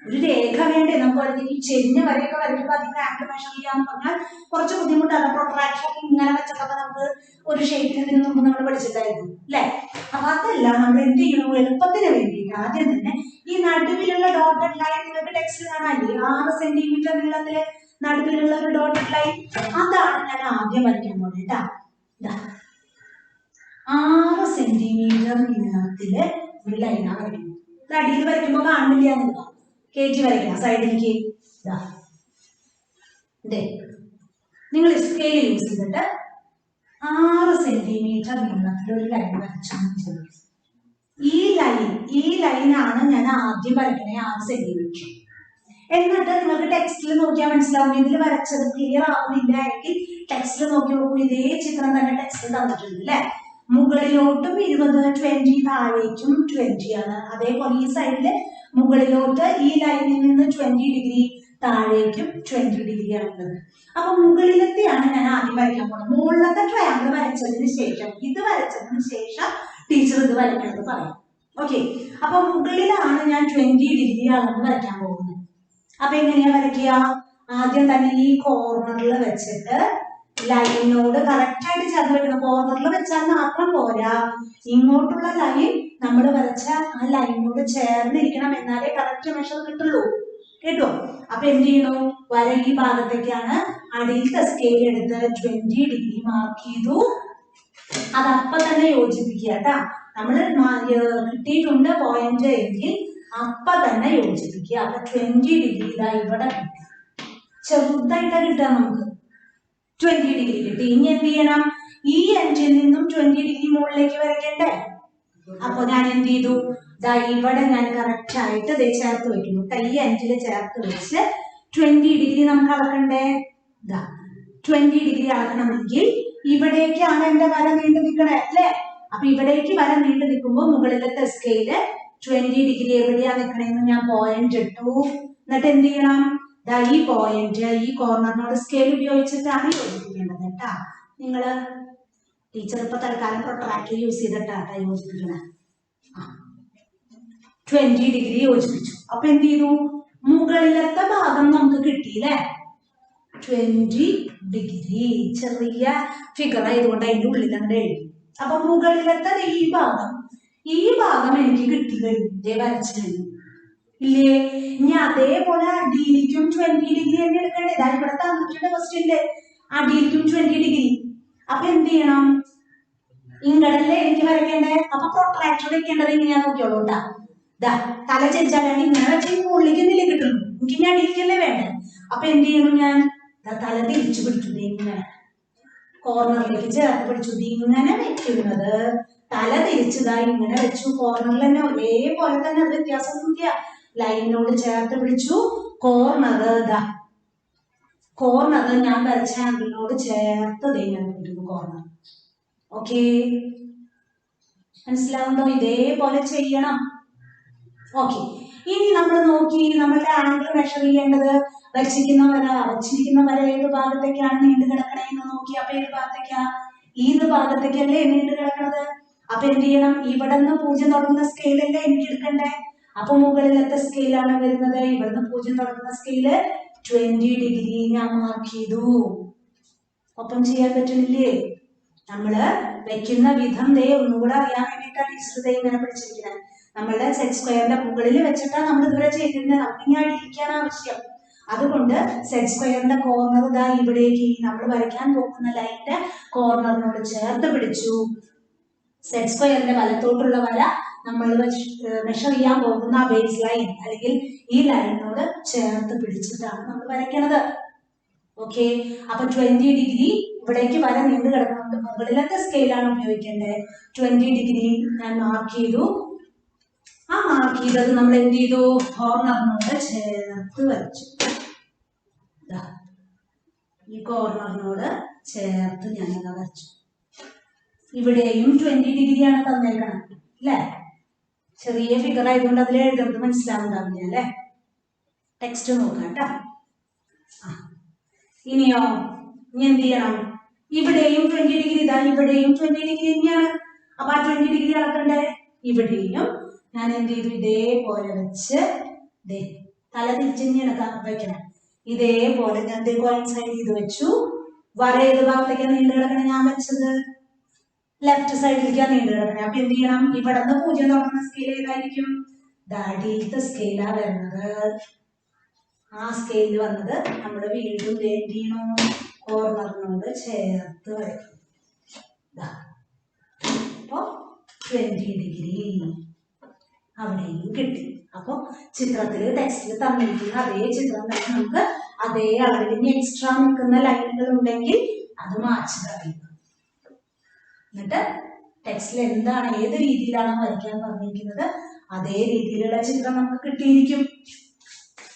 ഒരു രേഖ വേണ്ടേ നമുക്ക്? ഈ ചെരിഞ്ഞ വരയൊക്കെ വരയ്ക്കുമ്പോൾ അതിന്റെ ആംഗിൾ മെഷർ ചെയ്യാന്ന് പറഞ്ഞാൽ കുറച്ച് ബുദ്ധിമുട്ടാണ്. പ്രൊട്രാക്ഷൻ ഇങ്ങനെ വെച്ചൊക്കെ നമുക്ക് ഒരു ഷേപ്പിൽ ഇതിന് മുമ്പ് നമ്മൾ പഠിച്ചിട്ടായിരുന്നു അല്ലെ? അപ്പൊ അതല്ല, നമ്മൾ എന്ത് ചെയ്യണു? എളുപ്പത്തിന് വേണ്ടിയിട്ട് ആദ്യം തന്നെ ഈ നടുവിലുള്ള ഡോട്ടഡ് ലൈൻ നിങ്ങൾക്ക് ടെക്സ്റ്റ് കാണാല്ലേ? 6 സെന്റിമീറ്റർ നീളത്തില് നടുവിലുള്ള ഒരു ഡോട്ടഡ് ലൈൻ, അതാണ് ഞാൻ ആദ്യം വരയ്ക്കാൻ പോകുന്നത് കേട്ടാ. 6 സെന്റിമീറ്റർ നീളത്തില് ഒരു ലൈനാണ് വരയ്ക്കുന്നത്. അടിയിൽ വരയ്ക്കുമ്പോ കാണില്ല എന്നുള്ളതാ. കയറ്റി വരയ്ക്കണം സൈഡിലേക്ക്. നിങ്ങൾ സ്കെയിൽ യൂസ് ചെയ്തിട്ട് 6 സെന്റിമീറ്റർ നീളത്തിൽ ഒരു ലൈൻ വരച്ചു. ഈ ലൈനാണ് ഞാൻ ആദ്യം വരയ്ക്കണേ, 6 സെന്റിമീറ്റർ. എന്നിട്ട് നിങ്ങൾക്ക് ടെക്സ്റ്റിൽ നോക്കിയാൽ മനസ്സിലാവും. ഇതിൽ വരച്ചത് ക്ലിയർ ആവുന്നില്ല എങ്കിൽ ടെക്സ്റ്റിൽ നോക്കി നോക്കൂ. ഇതേ ചിത്രം തന്നെ ടെക്സ്റ്റിൽ തന്നിട്ടുണ്ട് അല്ലെ? മുകളിലോട്ടും 20, 20 താഴേക്കും 20 ആണ്. അതേപോലെ ഈ സൈഡില് മുകളിലോട്ട് ഈ ലൈനിൽ നിന്ന് 20 ഡിഗ്രി, താഴേക്കും 20 ഡിഗ്രി ആണുള്ളത്. അപ്പൊ മുകളിലത്തെയാണ് ഞാൻ ആദ്യം വരയ്ക്കാൻ പോകുന്നത്. മുകളിലത്തെ ട്രയാങ്കിൾ വരച്ചതിന് ശേഷം, ഇത് വരച്ചതിന് ശേഷം ടീച്ചർ ഇത് വരയ്ക്കണത് പറയാം. ഓക്കെ, അപ്പൊ മുകളിലാണ് ഞാൻ 20 ഡിഗ്രി അളന്ന് വരയ്ക്കാൻ പോകുന്നത്. അപ്പൊ എങ്ങനെയാ വരയ്ക്കുക? ആദ്യം തന്നെ ഈ കോർണറിൽ വെച്ചിട്ട് ലൈനോട് കറക്റ്റ് ആയിട്ട് ചേർന്ന് വെക്കണം. കോർണറിൽ വെച്ചാൽ മാത്രം പോരാ, ഇങ്ങോട്ടുള്ള ലൈൻ നമ്മൾ വരച്ച ആ ലൈനോട് ചേർന്നിരിക്കണം. എന്നാലേ കറക്റ്റ് മെഷർ കിട്ടുള്ളൂ കേട്ടോ. അപ്പൊ എന്ത് ചെയ്യണു? വര ഈ ഭാഗത്തേക്കാണ്. അടിയിലത്തെ സ്കെയിൽ എടുത്ത് 20 ഡിഗ്രി മാർക്ക് ചെയ്തു. അതപ്പം തന്നെ യോജിപ്പിക്കുക കേട്ടാ. നമ്മൾ കിട്ടിയിട്ടുണ്ട് പോയിന്റ് എങ്കിൽ അപ്പൊ തന്നെ യോജിപ്പിക്കുക. അപ്പൊ 20 ഡിഗ്രി ഇതാ ഇവിടെ കിട്ടി. ചെറുതായിട്ടാ കിട്ടുക നമുക്ക്. 20 ഡിഗ്രി കിട്ടി. ഇനി എന്ത് ചെയ്യണം? ഈ എൻഡിൽ നിന്നും 20 ഡിഗ്രി മുകളിലേക്ക് വരയ്ക്കണ്ടേ? അപ്പൊ ഞാൻ എന്ത് ചെയ്തു? ഇവിടെ ഞാൻ കറക്റ്റ് ആയിട്ട് ചേർത്ത് വെക്കുന്നു. ഈ എൻഡിൽ ചേർത്ത് വെച്ച് 20 ഡിഗ്രി നമുക്ക് അളക്കണ്ടേ? 20 ഡിഗ്രി അളക്കണമെങ്കിൽ ഇവിടേക്കാണ് എന്റെ വര നീണ്ടു നിൽക്കണേ അല്ലെ? അപ്പൊ ഇവിടേക്ക് വര നീണ്ടു നിൽക്കുമ്പോൾ മുകളിലത്തെ സ്കെയില് 20 ഡിഗ്രി എവിടെയാ നിൽക്കണെന്ന് ഞാൻ പോയിന്റ് ഇട്ടു. എന്നിട്ട് എന്ത് ചെയ്യണം? ഈ പോയിന്റ് ഈ കോർണറിനോട് സ്കെയിൽ ഉപയോഗിച്ചിട്ടാണ് യോജിപ്പിക്കേണ്ടത് കേട്ടാ. നിങ്ങള് ടീച്ചർ ഇപ്പൊ തൽക്കാലം പ്രൊട്രാക്ടർ യൂസ് ചെയ്തിട്ടാണ് യോജിപ്പിക്കണേ. 20 ഡിഗ്രി യോജിപ്പിച്ചു. അപ്പൊ എന്ത് ചെയ്തു? മുകളിലത്തെ ഭാഗം നമുക്ക് കിട്ടിയില്ലേ? 20 ഡിഗ്രി. ചെറിയ ഫിഗർ ആയതുകൊണ്ട് അതിന്റെ ഉള്ളിൽ തന്നെ എഴുതി. അപ്പൊ മുകളിലത്തെ ഈ ഭാഗം എനിക്ക് കിട്ടി കഴിഞ്ഞു. വരച്ചു കഴിഞ്ഞു ഇല്ലേ? ഇനി അതേപോലെ അടിയിലേക്കും 20 ഡിഗ്രി തന്നെ എടുക്കണ്ടേ? ഇവിടെ തന്നിട്ടുണ്ട് ക്വസ്റ്റ്യനില് അടിയിലേക്കും 20 ഡിഗ്രി. അപ്പൊ എന്ത് ചെയ്യണം? ഇങ്ങടല്ലേ എനിക്ക് വരയ്ക്കേണ്ടേ? അപ്പൊ പ്രൊട്രാക്ടർ വെക്കേണ്ടത് എങ്ങനെയാ നോക്കിയോളൂ കേട്ടാ. തല ചെരിച്ചാലാണ് ഇങ്ങനെ വെച്ച് മുകളിലേക്ക് എന്തില്ലേ കിട്ടുള്ളൂ. എനിക്ക് ഇനി അടിയിലേക്കല്ലേ വേണ്ടേ? അപ്പൊ എന്ത് ചെയ്യണം? ഞാൻ തല തിരിച്ചു പിടിച്ചു. ഇങ്ങനെ കോർണറിലേക്ക് ചേർത്ത് പിടിച്ചു. ഇങ്ങനെ വെക്കുന്നത് തല തിരിച്ചതായി ഇങ്ങനെ വെച്ചു. കോർണറിൽ തന്നെ ഒരേപോലെ തന്നെ, അത് വ്യത്യാസമൊന്നുമില്ല. ലൈനിനോട് ചേർത്ത് പിടിച്ചു. കോർണർ ഞാൻ വരച്ച ആംഗിളിനോട് ചേർത്ത് ഇങ്ങനെ പിടിക്കുന്നു കോർണർ. ഓക്കെ, മനസ്സിലാവുണ്ടോ? ഇതേപോലെ ചെയ്യണം. ഓക്കെ, ഇനി നമ്മൾ നോക്കി നമ്മളുടെ ആംഗിൾ മെഷർ ചെയ്യേണ്ടത് വരച്ചിരിക്കുന്ന വര ഏത് ഭാഗത്തേക്കാണ് നീണ്ടു കിടക്കണേ എന്ന് നോക്കി. അപ്പൊ ഏത് ഭാഗത്തേക്കാ? ഏത് ഭാഗത്തേക്കല്ലേ നീണ്ടു കിടക്കണത്? അപ്പൊ എന്ത് ചെയ്യണം? ഇവിടെ നിന്ന് 0 തുടങ്ങുന്ന സ്കെയിലല്ലേ എനിക്ക് എടുക്കണ്ടേ? അപ്പൊ മുകളിലത്തെ സ്കെയിലാണ് വരുന്നത്. ഇവിടുന്ന് 0 തുടങ്ങുന്ന സ്കെയില് 20 ഡിഗ്രി ഞാൻ മാർക്ക് ചെയ്തു. ഒപ്പം ചെയ്യാൻ പറ്റണില്ലേ? നമ്മള് വെക്കുന്ന വിധം ഒന്നുകൂടെ അറിയാൻ വേണ്ടിയിട്ടാണ് ടീച്ചർ ഇങ്ങനെ പിടിച്ചിരിക്കുന്നത്. നമ്മളുടെ സെറ്റ് സ്ക്വയറിന്റെ മുകളിൽ വെച്ചിട്ടാണ് നമ്മൾ ഇതുവരെ ചെയ്തിരുന്നത്. നമുക്കിങ്ങനെ അടിയിക്കാൻ ആവശ്യം. അതുകൊണ്ട് സെറ്റ് സ്ക്വയറിന്റെ കോർണർ ഇവിടേക്ക് നമ്മൾ വരയ്ക്കാൻ പോകുന്ന ലൈനിന്റെ കോർണറിനോട് ചേർത്ത് പിടിച്ചു. സെറ്റ് സ്ക്വയറിന്റെ വലത്തോട്ടുള്ള വര നമ്മൾ മെഷർ ചെയ്യാൻ പോകുന്ന ബേസ് ലൈൻ അല്ലെങ്കിൽ ഈ ലൈനിനോട് ചേർത്ത് പിടിച്ചിട്ടാണ് നമ്മൾ വരയ്ക്കുന്നത്. ഓക്കെ, അപ്പൊ 20 ഡിഗ്രി ഇവിടേക്ക് വര നീണ്ടു കിടക്കുന്നുണ്ട്. മുകളിലത്തെ സ്കെയിലാണ് ഉപയോഗിക്കേണ്ടത്. 20 ഡിഗ്രി ഞാൻ മാർക്ക് ചെയ്തു. ആ മാർക്ക് ചെയ്തത് നമ്മൾ എന്ത് ചെയ്തു? കോർണറിനോട് ചേർത്ത് വരച്ചു. ഈ കോർണറിനോട് ചേർത്ത് ഞാൻ വരച്ചു. ഇവിടെയും 20 ഡിഗ്രിയാണ് തന്നേക്കണം അല്ലെ? ചെറിയ ഫിഗർ ആയതുകൊണ്ട് അതിൽ എഴുതുന്നത് മനസ്സിലാവുണ്ടാവില്ല അല്ലെ? ടെക്സ്റ്റ് നോക്കാം കേട്ടോ. ഇനിയോ, ഇനി എന്ത് ചെയ്യണം? ഇവിടെയും 20 ഡിഗ്രി ഇവിടെയും 20 ഡിഗ്രി തന്നെയാണ്. അപ്പൊ ആ 20 ഡിഗ്രി അളക്കണ്ടേ? ഇവിടെയും ഞാൻ എന്ത് ചെയ്തു? ഇതേപോലെ വെച്ച് തല തിരിച്ചെടുക്കാൻ വെക്കണം. ഇതേപോലെ ഞാൻ കോയിൻസൈഡ് ചെയ്ത് വെച്ചു. വര ഏത് ഭാഗത്തേക്കാണ് നീണ്ടു കിടക്കണേ? ഞാൻ വെച്ചത് ലെഫ്റ്റ് സൈഡിലേക്കാണ് നീണ്ടു കിടക്കണേ. അപ്പൊ എന്ത് ചെയ്യണം? ഇവിടെ നിന്ന് 0 തുടങ്ങുന്ന സ്കെയിൽ ഏതായിരിക്കും? അടിയിലത്തെ സ്കെയിലാ വരുന്നത്. ആ സ്കെയിലിൽ വന്നത് നമ്മൾ വീണ്ടും എന്ത് ചെയ്യണം? കോർണറിനോട് ചേർത്ത് വരയ്ക്കും. അപ്പൊ 20 ഡിഗ്രി അവിടെയും കിട്ടി. അപ്പൊ ചിത്രത്തില് ടെക്സ്റ്റിൽ തന്നിരിക്കുന്ന അതേ ചിത്രം തന്നെ നമുക്ക് അതേ അളവിൽ ഇനി എക്സ്ട്രാ നിൽക്കുന്ന ലൈനുകൾ ഉണ്ടെങ്കിൽ അത് മാച്ച് അറിയുക. എന്നിട്ട് ടെക്സ്റ്റിൽ എന്താണ് ഏത് രീതിയിലാണ് വരയ്ക്കാൻ പറഞ്ഞിരിക്കുന്നത് അതേ രീതിയിലുള്ള ചിത്രം നമുക്ക് കിട്ടിയിരിക്കും.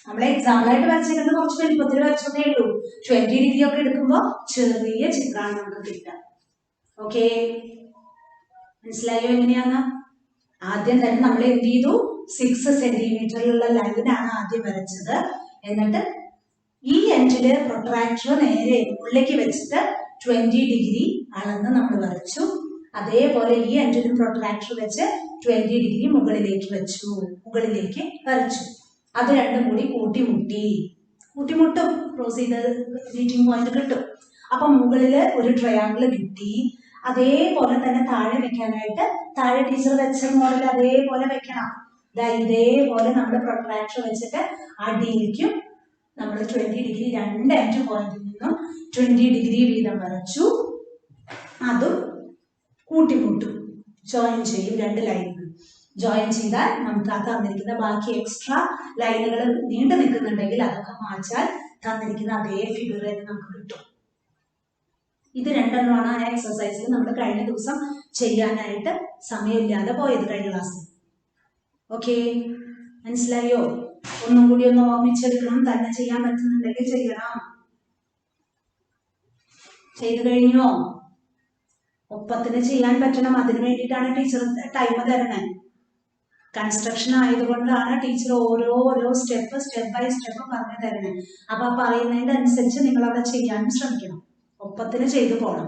നമ്മൾ എക്സാമ്പിളായിട്ട് വരച്ചിരിക്കുന്നത് കുറച്ച് വലിപ്പത്തിൽ വരച്ചതേ ഉള്ളൂ. 20 ഡിഗ്രി ഒക്കെ എടുക്കുമ്പോൾ ചെറിയ ചിത്രമാണ് നമുക്ക് കിട്ടുക. ഓക്കെ, മനസ്സിലായോ എങ്ങനെയാന്ന്? ആദ്യം തന്നെ നമ്മൾ എന്ത് ചെയ്തു? 6 സെന്റിമീറ്ററിലുള്ള ലൈനാണ് ആദ്യം വരച്ചത്. എന്നിട്ട് ഈ എൻഡില് പ്രൊട്രാക്ടർ നേരെ ഉള്ളിലേക്ക് വെച്ചിട്ട് 20 ഡിഗ്രി അളന്ന് നമ്മൾ വരച്ചു. അതേപോലെ ഈ എൻഡിലും പ്രൊട്രാക്ടർ വെച്ച് 20 ഡിഗ്രി മുകളിലേക്ക് വരച്ചു. അത് രണ്ടും കൂടി കൂട്ടിമുട്ടും ക്രോസ് ചെയ്ത് മീറ്റിംഗ് പോയിന്റ് കിട്ടും. അപ്പൊ മുകളില് ഒരു ട്രയാങ്കിൾ കിട്ടി. അതേപോലെ തന്നെ താഴെ വെക്കാനായിട്ട് താഴെ ടീച്ചർ വെച്ച മോഡൽ അതേപോലെ വെക്കണം. ഇതേപോലെ നമ്മൾ പ്രൊട്രാക്ടർ വെച്ചിട്ട് അടിയിലേക്കും നമ്മൾ 20 ഡിഗ്രി രണ്ട് എൻഡ് പോയിന്റിൽ നിന്നും 20 ഡിഗ്രി വീതം വരച്ചു. അതും കൂട്ടിമുട്ടും, ജോയിൻ ചെയ്യും. രണ്ട് ലൈനുകൾ ജോയിൻ ചെയ്താൽ നമുക്ക് ആ തന്നിരിക്കുന്ന ബാക്കി എക്സ്ട്രാ ലൈനുകൾ നീണ്ടു നിൽക്കുന്നുണ്ടെങ്കിൽ അതൊക്കെ മാറ്റാൻ തന്നിരിക്കുന്ന അതേ ഫിഗർ തന്നെ നമുക്ക് കിട്ടും. ഇത് രണ്ടെണ്ണമാണ് ആ എക്സസൈസിൽ നമ്മൾ കഴിഞ്ഞ ദിവസം ചെയ്യാനായിട്ട് സമയമില്ലാതെ പോയത് കഴിഞ്ഞ ക്ലാസ്സിൽ. ഓക്കെ, മനസ്സിലായോ? ഒന്നും കൂടി ഒന്ന് ഓർമ്മിച്ചെടുക്കണം. തന്നെ ചെയ്യാൻ പറ്റുന്നുണ്ടെങ്കിൽ ചെയ്യണം. ചെയ്തു കഴിഞ്ഞോ? ഒപ്പത്തിന് ചെയ്യാൻ പറ്റണം. അതിനു വേണ്ടിയിട്ടാണ് ടീച്ചർ ടൈം തരണേ. കൺസ്ട്രക്ഷൻ ആയതുകൊണ്ടാണ് ടീച്ചർ ഓരോ സ്റ്റെപ്പ് ബൈ സ്റ്റെപ്പ് പറഞ്ഞു തരുന്നത്. അപ്പൊ ആ പറയുന്നതിന്റെ അനുസരിച്ച് നിങ്ങൾ അവിടെ ചെയ്യാനും ശ്രമിക്കണം, ഒപ്പത്തിന് ചെയ്തു പോകണം.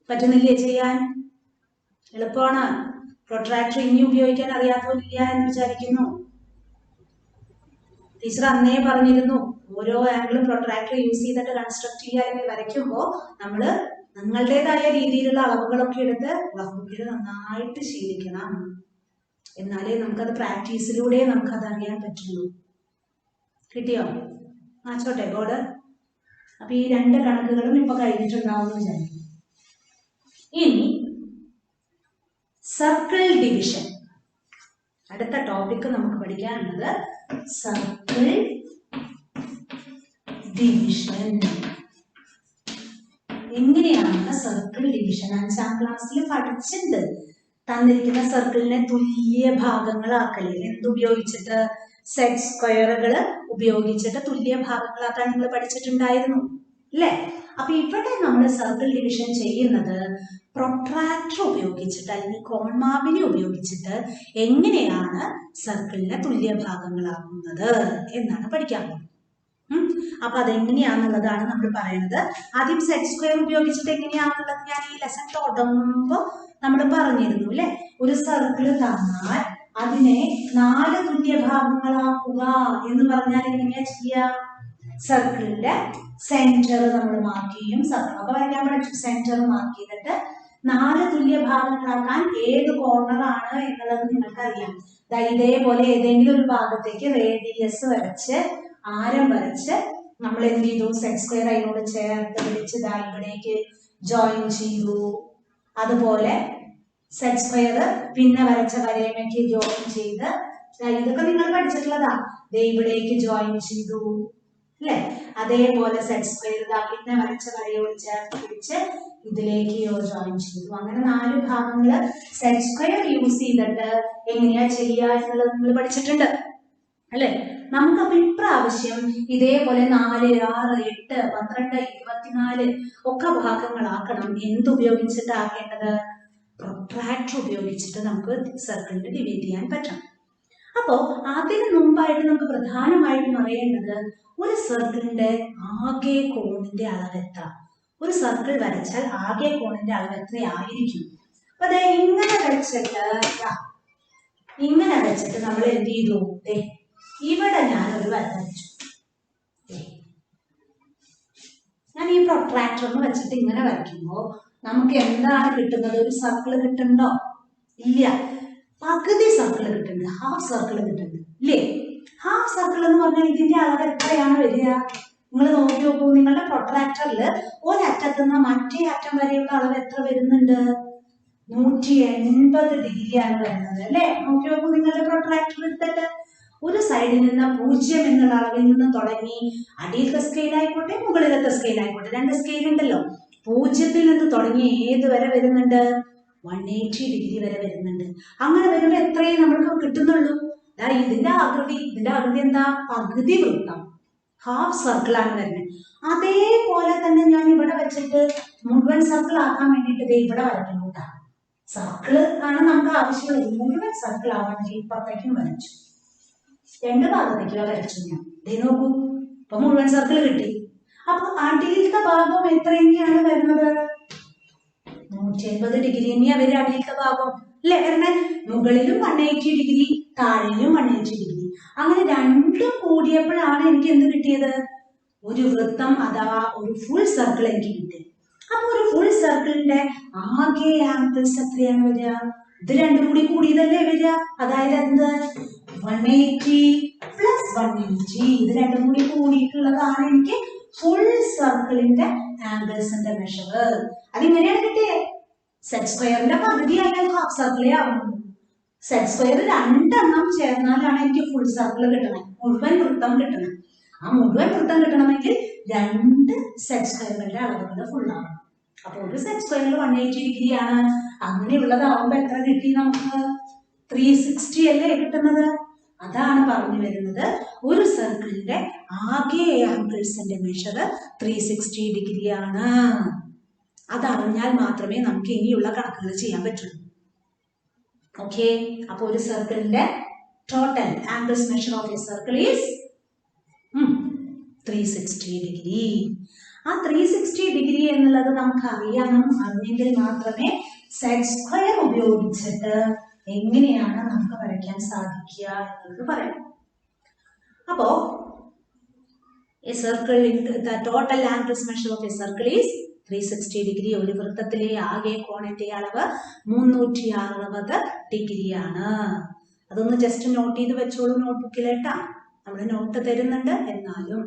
പറ്റുന്നില്ലേ ചെയ്യാൻ? എളുപ്പമാണ്. പ്രൊട്രാക്ടർ ഇനി ഉപയോഗിക്കാൻ അറിയാത്തവരില്ല എന്ന് വിചാരിക്കുന്നു. ടീച്ചർ അന്നേ പറഞ്ഞിരുന്നു, ഓരോ ആംഗിളും പ്രൊട്രാക്ടർ യൂസ് ചെയ്തിട്ട് കൺസ്ട്രക്ട് ചെയ്യുക അല്ലെങ്കിൽ വരയ്ക്കുമ്പോൾ നമ്മൾ നിങ്ങളുടേതായ രീതിയിലുള്ള അളവുകളൊക്കെ എടുത്ത് റഫ് ബുക്കിൽ നന്നായിട്ട് ശീലിക്കണം. എന്നാലേ നമുക്കത് പ്രാക്ടീസിലൂടെ നമുക്കത് അറിയാൻ പറ്റുള്ളൂ. കിട്ടിയോ? മാച്ചോട്ടെ ബോർഡ്. അപ്പൊ ഈ 2 കണക്കുകളും ഇപ്പൊ കഴിഞ്ഞിട്ടുണ്ടാവും എന്ന് വിചാരിക്കും. ഇനി സർക്കിൾ ഡിവിഷൻ, അടുത്ത ടോപ്പിക് നമുക്ക് പഠിക്കാനുള്ളത് സർക്കിൾ ഡിവിഷൻ. എങ്ങനെയാണ് സർക്കിൾ ഡിവിഷൻ? 5ാം ക്ലാസ്സിൽ പഠിച്ചിട്ടുണ്ട്. തന്നിരിക്കുന്ന സർക്കിളിനെ തുല്യ ഭാഗങ്ങളാക്കല് എന്തുപയോഗിച്ചിട്ട്? സെറ്റ് സ്ക്വയറുകൾ ഉപയോഗിച്ചിട്ട് തുല്യ ഭാഗങ്ങളാക്കാൻ നിങ്ങൾ പഠിച്ചിട്ടുണ്ടായിരുന്നു അല്ലേ? അപ്പൊ ഇവിടെ നമ്മൾ സർക്കിൾ ഡിവിഷൻ ചെയ്യുന്നത് പ്രൊട്രാക്ടർ ഉപയോഗിച്ചിട്ട് അല്ലെങ്കിൽ കോൺമാവിനെ ഉപയോഗിച്ചിട്ട് എങ്ങനെയാണ് സർക്കിളിനെ തുല്യ ഭാഗങ്ങളാക്കുന്നത് എന്നാണ് പഠിക്കാൻ പോകുന്നത്. അപ്പൊ അതെങ്ങനെയാന്നുള്ളതാണ് നമ്മൾ പറയുന്നത്. ആദ്യം സെറ്റ് സ്ക്വയർ ഉപയോഗിച്ചിട്ട് എങ്ങനെയാണെന്നുള്ളത് ഞാൻ ഈ ലെസൺ തുടങ്ങുമ്പോൾ നമ്മൾ പറഞ്ഞിരുന്നു അല്ലെ? ഒരു സർക്കിൾ തന്നാൽ അതിനെ 4 തുല്യ ഭാഗങ്ങളാക്കുക എന്ന് പറഞ്ഞാൽ എങ്ങനെയാ ചെയ്യുക? സർക്കിളിന്റെ സെന്റർ നമ്മൾ മാർക്ക് ചെയ്യും. സർക്കിളൊക്കെ വരയ്ക്കാൻ പഠിച്ചു. സെന്റർ മാർക്ക് ചെയ്തിട്ട് 4 തുല്യ ഭാഗങ്ങളാക്കാൻ ഏത് കോർണറാണ് എന്നുള്ളത് നിങ്ങൾക്കറിയാം. ഇതേപോലെ ഏതെങ്കിലും ഒരു ഭാഗത്തേക്ക് റേഡിയസ് വരച്ച് ആരം വരച്ച് നമ്മൾ എന്ത് ചെയ്തു? സെറ്റ് സ്ക്വയർ അതിനോട് ചേർത്ത് പിടിച്ച് ഇവിടേക്ക് ജോയിൻ ചെയ്തു. അതുപോലെ സെറ്റ് സ്ക്വയർ പിന്നെ വരച്ച വരയിലേക്ക് ജോയിൻ ചെയ്ത് ഇതൊക്കെ നിങ്ങൾ പഠിച്ചിട്ടുള്ളതാ. ഇവിടേക്ക് ജോയിൻ ചെയ്തു അല്ലെ? അതേപോലെ സെറ്റ് സ്ക്വയർ പിന്നെ വരച്ച വരയോട് ചേർത്ത് പിടിച്ച് ഇതിലേക്ക് ജോയിൻ ചെയ്തു. അങ്ങനെ 4 ഭാഗങ്ങള് സെറ്റ് സ്ക്വയർ യൂസ് ചെയ്തിട്ട് എങ്ങനെയാ ചെയ്യുക എന്നുള്ളത് നിങ്ങൾ പഠിച്ചിട്ടുണ്ട് അല്ലെ? നമുക്കപ്പോ ഇപ്രാവശ്യം ഇതേപോലെ 4, 6, 8, 12, 24 ഒക്കെ ഭാഗങ്ങളാക്കണം. എന്തുപയോഗിച്ചിട്ട് ആക്കേണ്ടത്? പ്രൊട്രാക്ടർ ഉപയോഗിച്ചിട്ട് നമുക്ക് സർക്കിളിനെ ഡിവൈഡ് ചെയ്യാൻ പറ്റണം. അപ്പോ അതിന് മുമ്പായിട്ട് നമുക്ക് പ്രധാനമായിട്ടും അറിയേണ്ടത് ഒരു സർക്കിളിന്റെ ആകെ കോണിന്റെ അളവ് എത്ര? ഒരു സർക്കിൾ വരച്ചാൽ ആകെ കോണിന്റെ അളവ് എത്രയായിരിക്കും? അപ്പൊ അതെ ഇങ്ങനെ വെച്ചിട്ട് നമ്മൾ എന്ത് ചെയ്തു? ഇവിടെ ഞാൻ ഒരു വര വരച്ചു. ഞാൻ ഈ പ്രൊട്രാക്ടർ വെച്ചിട്ട് ഇങ്ങനെ വരയ്ക്കുമ്പോൾ നമുക്ക് എന്താണ് കിട്ടുന്നത്? ഒരു സർക്കിൾ കിട്ടുന്നുണ്ടോ? ഇല്ല. പകുതി സർക്കിൾ കിട്ടുന്നുണ്ട്, ഹാഫ് സർക്കിൾ കിട്ടുന്നുണ്ട് ഇല്ലേ? ഹാഫ് സർക്കിൾ എന്ന് പറഞ്ഞാൽ ഇതിന്റെ അളവ് എത്രയാണ് വരിക? നിങ്ങൾ നോക്കി നോക്കൂ. നിങ്ങളുടെ പ്രൊട്രാക്ടറിൽ ഒരറ്റത്ത് നിന്ന് മറ്റേ അറ്റം വരെയുള്ള അളവ് എത്ര വരുന്നുണ്ട്? 180 ഡിഗ്രിയാണ് വരുന്നത് അല്ലെ? നോക്കി നോക്കൂ. നിങ്ങളുടെ പ്രൊട്രാക്ടർ എടുത്തിട്ട് ഒരു സൈഡിൽ നിന്ന് 0 എന്നുള്ള അളവിൽ നിന്ന് തുടങ്ങി അടിയിലത്തെ സ്കെയിൽ ആയിക്കോട്ടെ മുകളിലത്തെ സ്കെയിൽ ആയിക്കോട്ടെ, 2 സ്കെയിൽ ഉണ്ടല്ലോ. 0 നിന്ന് തുടങ്ങി ഏത് വരെ വരുന്നുണ്ട്? 180 ഡിഗ്രി വരെ വരുന്നുണ്ട്. അങ്ങനെ വരുമ്പോൾ എത്രയും നമ്മൾക്ക് കിട്ടുന്നുള്ളൂ? ഇതിന്റെ ആകൃതി എന്താ? പകുതി വൃത്തം, ഹാഫ് സർക്കിൾ ആണ് വരുന്നത്. അതേപോലെ തന്നെ ഞാൻ ഇവിടെ വെച്ചിട്ട് മുഴുവൻ സർക്കിൾ ആക്കാൻ വേണ്ടിയിട്ട് ഇവിടെ വരയ്ക്കുന്നു. സർക്കിൾ ആണ് നമുക്ക് ആവശ്യമുള്ളത്. മുഴുവൻ സർക്കിൾ ആവണമെങ്കിൽ ഇപ്പുറത്തേക്കും വരച്ചു, 2 ഭാഗത്തേക്കോ വരച്ചു ഞാൻ. നോക്കൂ, ഇപ്പൊ മുഴുവൻ സർക്കിൾ കിട്ടി. അപ്പൊ അടിയിലത്തെ ഭാഗം എത്ര തന്നെയാണ് വരുന്നത്? 180 ഡിഗ്രി തന്നെയാ വരിക അടിയിലത്തെ ഭാഗം അല്ലെ വരണേ? മുകളിലും 180 ഡിഗ്രി, താഴെയും 180 ഡിഗ്രി. അങ്ങനെ രണ്ടും കൂടിയപ്പോഴാണ് എനിക്ക് എന്ത് കിട്ടിയത്? ഒരു വൃത്തം അഥവാ ഒരു ഫുൾ സർക്കിൾ എനിക്ക് കിട്ടി. അപ്പൊ ഒരു ഫുൾ സർക്കിളിന്റെ ആകെ ആംഗിൾസ് എത്രയാണ് വരിക? ഇത് രണ്ടും കൂടി കൂടിയതല്ലേ വരിക? അതായത് എന്ത്? 180 പ്ലസ് 180. ഇത് രണ്ടും കൂടി കൂടിയിട്ടുള്ളതാണ് എനിക്ക് ഫുൾ സർക്കിളിന്റെ ആംഗിൾസിന്റെ മെഷർ. അതിങ്ങനെയാണ് കിട്ടിയേ. സെറ്റ് സ്ക്വയറിന്റെ പകുതി ആയാൽ ഹാഫ് സർക്കിളേ ആവുള്ളൂ. സെറ്റ് സ്ക്വയർ 2 എണ്ണം ചേർന്നാലാണ് എനിക്ക് ഫുൾ സർക്കിൾ കിട്ടണം, മുഴുവൻ വൃത്തം കിട്ടണം. ആ മുഴുവൻ വൃത്തം കിട്ടണമെങ്കിൽ 2 സെറ്റ് സ്ക്വയറുകളുടെ അളവുകൾ ഫുൾ ആവണം. അപ്പൊ ഒരു സെറ്റ് സ്ക്വയറിൽ 180 ഡിഗ്രി ആണ്. അങ്ങനെയുള്ളതാവുമ്പോ എത്ര കിട്ടി നമുക്ക്? 360 അല്ലേ കിട്ടുന്നത്? അതാണ് പറഞ്ഞു വരുന്നത്, ഒരു സർക്കിളിന്റെ ആകെ ആംഗിൾസിന്റെ മെഷർ 360 ഡിഗ്രി ആണ്. അതറിഞ്ഞാൽ മാത്രമേ നമുക്ക് ഇനിയുള്ള കണക്കുകൾ ചെയ്യാൻ പറ്റുള്ളൂ. ഓക്കെ, അപ്പൊ ഒരു സർക്കിളിന്റെ total angles measure of a circle is 360 degree. ആ 360 ഡിഗ്രി എന്നുള്ളത് നമുക്ക് അറിഞ്ഞെങ്കിൽ മാത്രമേ സെറ്റ് സ്ക്വയർ ഉപയോഗിച്ചിട്ട് എങ്ങനെയാണ് നമുക്ക് വരയ്ക്കാൻ സാധിക്കുക എന്നുള്ളത് പറയാം. അപ്പോ a circle in the total angles measure of a circle is 360 degree. ഒരു വൃത്തത്തിലെ ആകെ കോണിന്റെ അളവ് 360 ഡിഗ്രിയാണ്. അതൊന്ന് ജസ്റ്റ് നോട്ട് ചെയ്ത് വെച്ചോളൂ നോട്ട്ബുക്കിലേട്ടാ. നമ്മൾ നോട്ട് തരുന്നുണ്ട്. എന്നാലും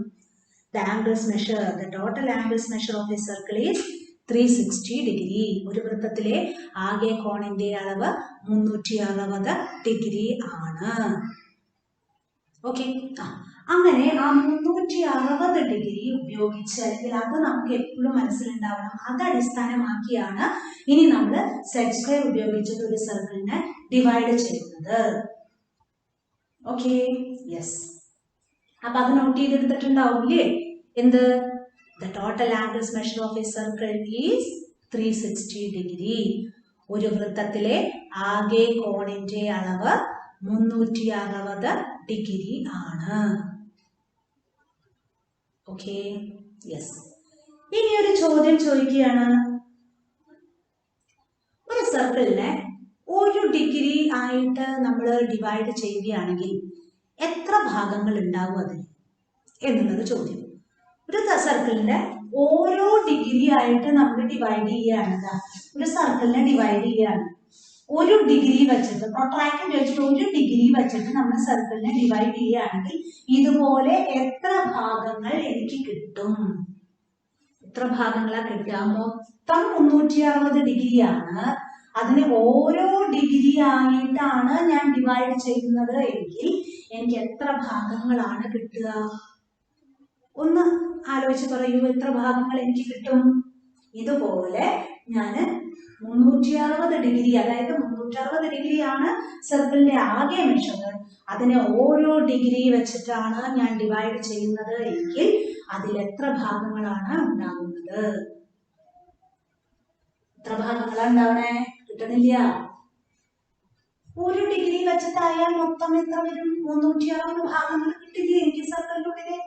the total angles measure of a circle is 360 degree. ഒരു വൃത്തത്തിലെ ആകെ കോണിന്റെ അളവ് 360 ഡിഗ്രി ആണ്. ഓക്കെ. അങ്ങനെ ആ 360 ഡിഗ്രി ഉപയോഗിച്ച്, അല്ലെങ്കിൽ അത് നമുക്ക് എപ്പോഴും മനസ്സിലുണ്ടാവണം, അത് അടിസ്ഥാനമാക്കിയാണ് ഇനി നമ്മൾ സെറ്റ് സ്ക്വയർ ഉപയോഗിച്ചിട്ട് ഒരു സർക്കിളിനെ ഡിവൈഡ് ചെയ്യുന്നത്. Okay, yes. അപ്പൊ അത് നോട്ട് ചെയ്തെടുത്തിട്ടുണ്ടാവില്ലേ? എന്ത്? The total angles measure of a circle is 360 degree. ഒരു വൃത്തത്തിലെ ആകെ കോണിന്റെ അളവ് 360 ഡിഗ്രി ആണ്. Okay, yes. ഇനി ഒരു ചോദ്യം ചോദിക്കുകയാണ്, ഒരു സർക്കിളിനെ 1 ഡിഗ്രി ആയിട്ട് നമ്മൾ ഡിവൈഡ് ചെയ്യുകയാണെങ്കിൽ എത്ര ഭാഗങ്ങൾ ഉണ്ടാവും അതിന് എന്നുള്ളത് ചോദ്യം. ഒരു സർക്കിളിന്റെ ഓരോ ഡിഗ്രി ആയിട്ട് നമ്മൾ ഡിവൈഡ് ചെയ്യുകയാണ്. ഒരു സർക്കിളിനെ ഡിവൈഡ് ചെയ്യുകയാണ് 1 ഡിഗ്രി വെച്ചിട്ട്, പ്രൊട്രാക്ടർ വെച്ചിട്ട് 1 ഡിഗ്രി വെച്ചിട്ട് നമ്മൾ സർക്കിളിനെ ഡിവൈഡ് ചെയ്യുകയാണെങ്കിൽ ഇതുപോലെ എത്ര ഭാഗങ്ങൾ എനിക്ക് കിട്ടും? എത്ര ഭാഗങ്ങളാ കിട്ടുക? മൊത്തം 360 ഡിഗ്രിയാണ്. അതിന് ഓരോ ഡിഗ്രി ആയിട്ടാണ് ഞാൻ ഡിവൈഡ് ചെയ്യുന്നത് എങ്കിൽ എനിക്ക് എത്ര ഭാഗങ്ങളാണ് കിട്ടുക? ഒന്ന് ആലോചിച്ച് പറയൂ, എത്ര ഭാഗങ്ങൾ എനിക്ക് കിട്ടും? ഇതുപോലെ ഞാൻ 360 ഡിഗ്രി, അതായത് 360 ഡിഗ്രിയാണ് സർക്കിളിന്റെ ആകെ മെഷർ. അതിനെ ഓരോ ഡിഗ്രി വെച്ചിട്ടാണ് ഞാൻ ഡിവൈഡ് ചെയ്യുന്നത് എങ്കിൽ അതിൽ എത്ര ഭാഗങ്ങളാണ് ഉണ്ടാകുന്നത്? എത്ര ഭാഗങ്ങളാണ് ഉണ്ടാവണേ? കിട്ടണില്ല. 1 ഡിഗ്രി വെച്ചിട്ടായാൽ മൊത്തം എത്ര വരും? 360 ഭാഗങ്ങൾ കിട്ടില്ലേ എനിക്ക് സർക്കിളിനുള്ളിലെ?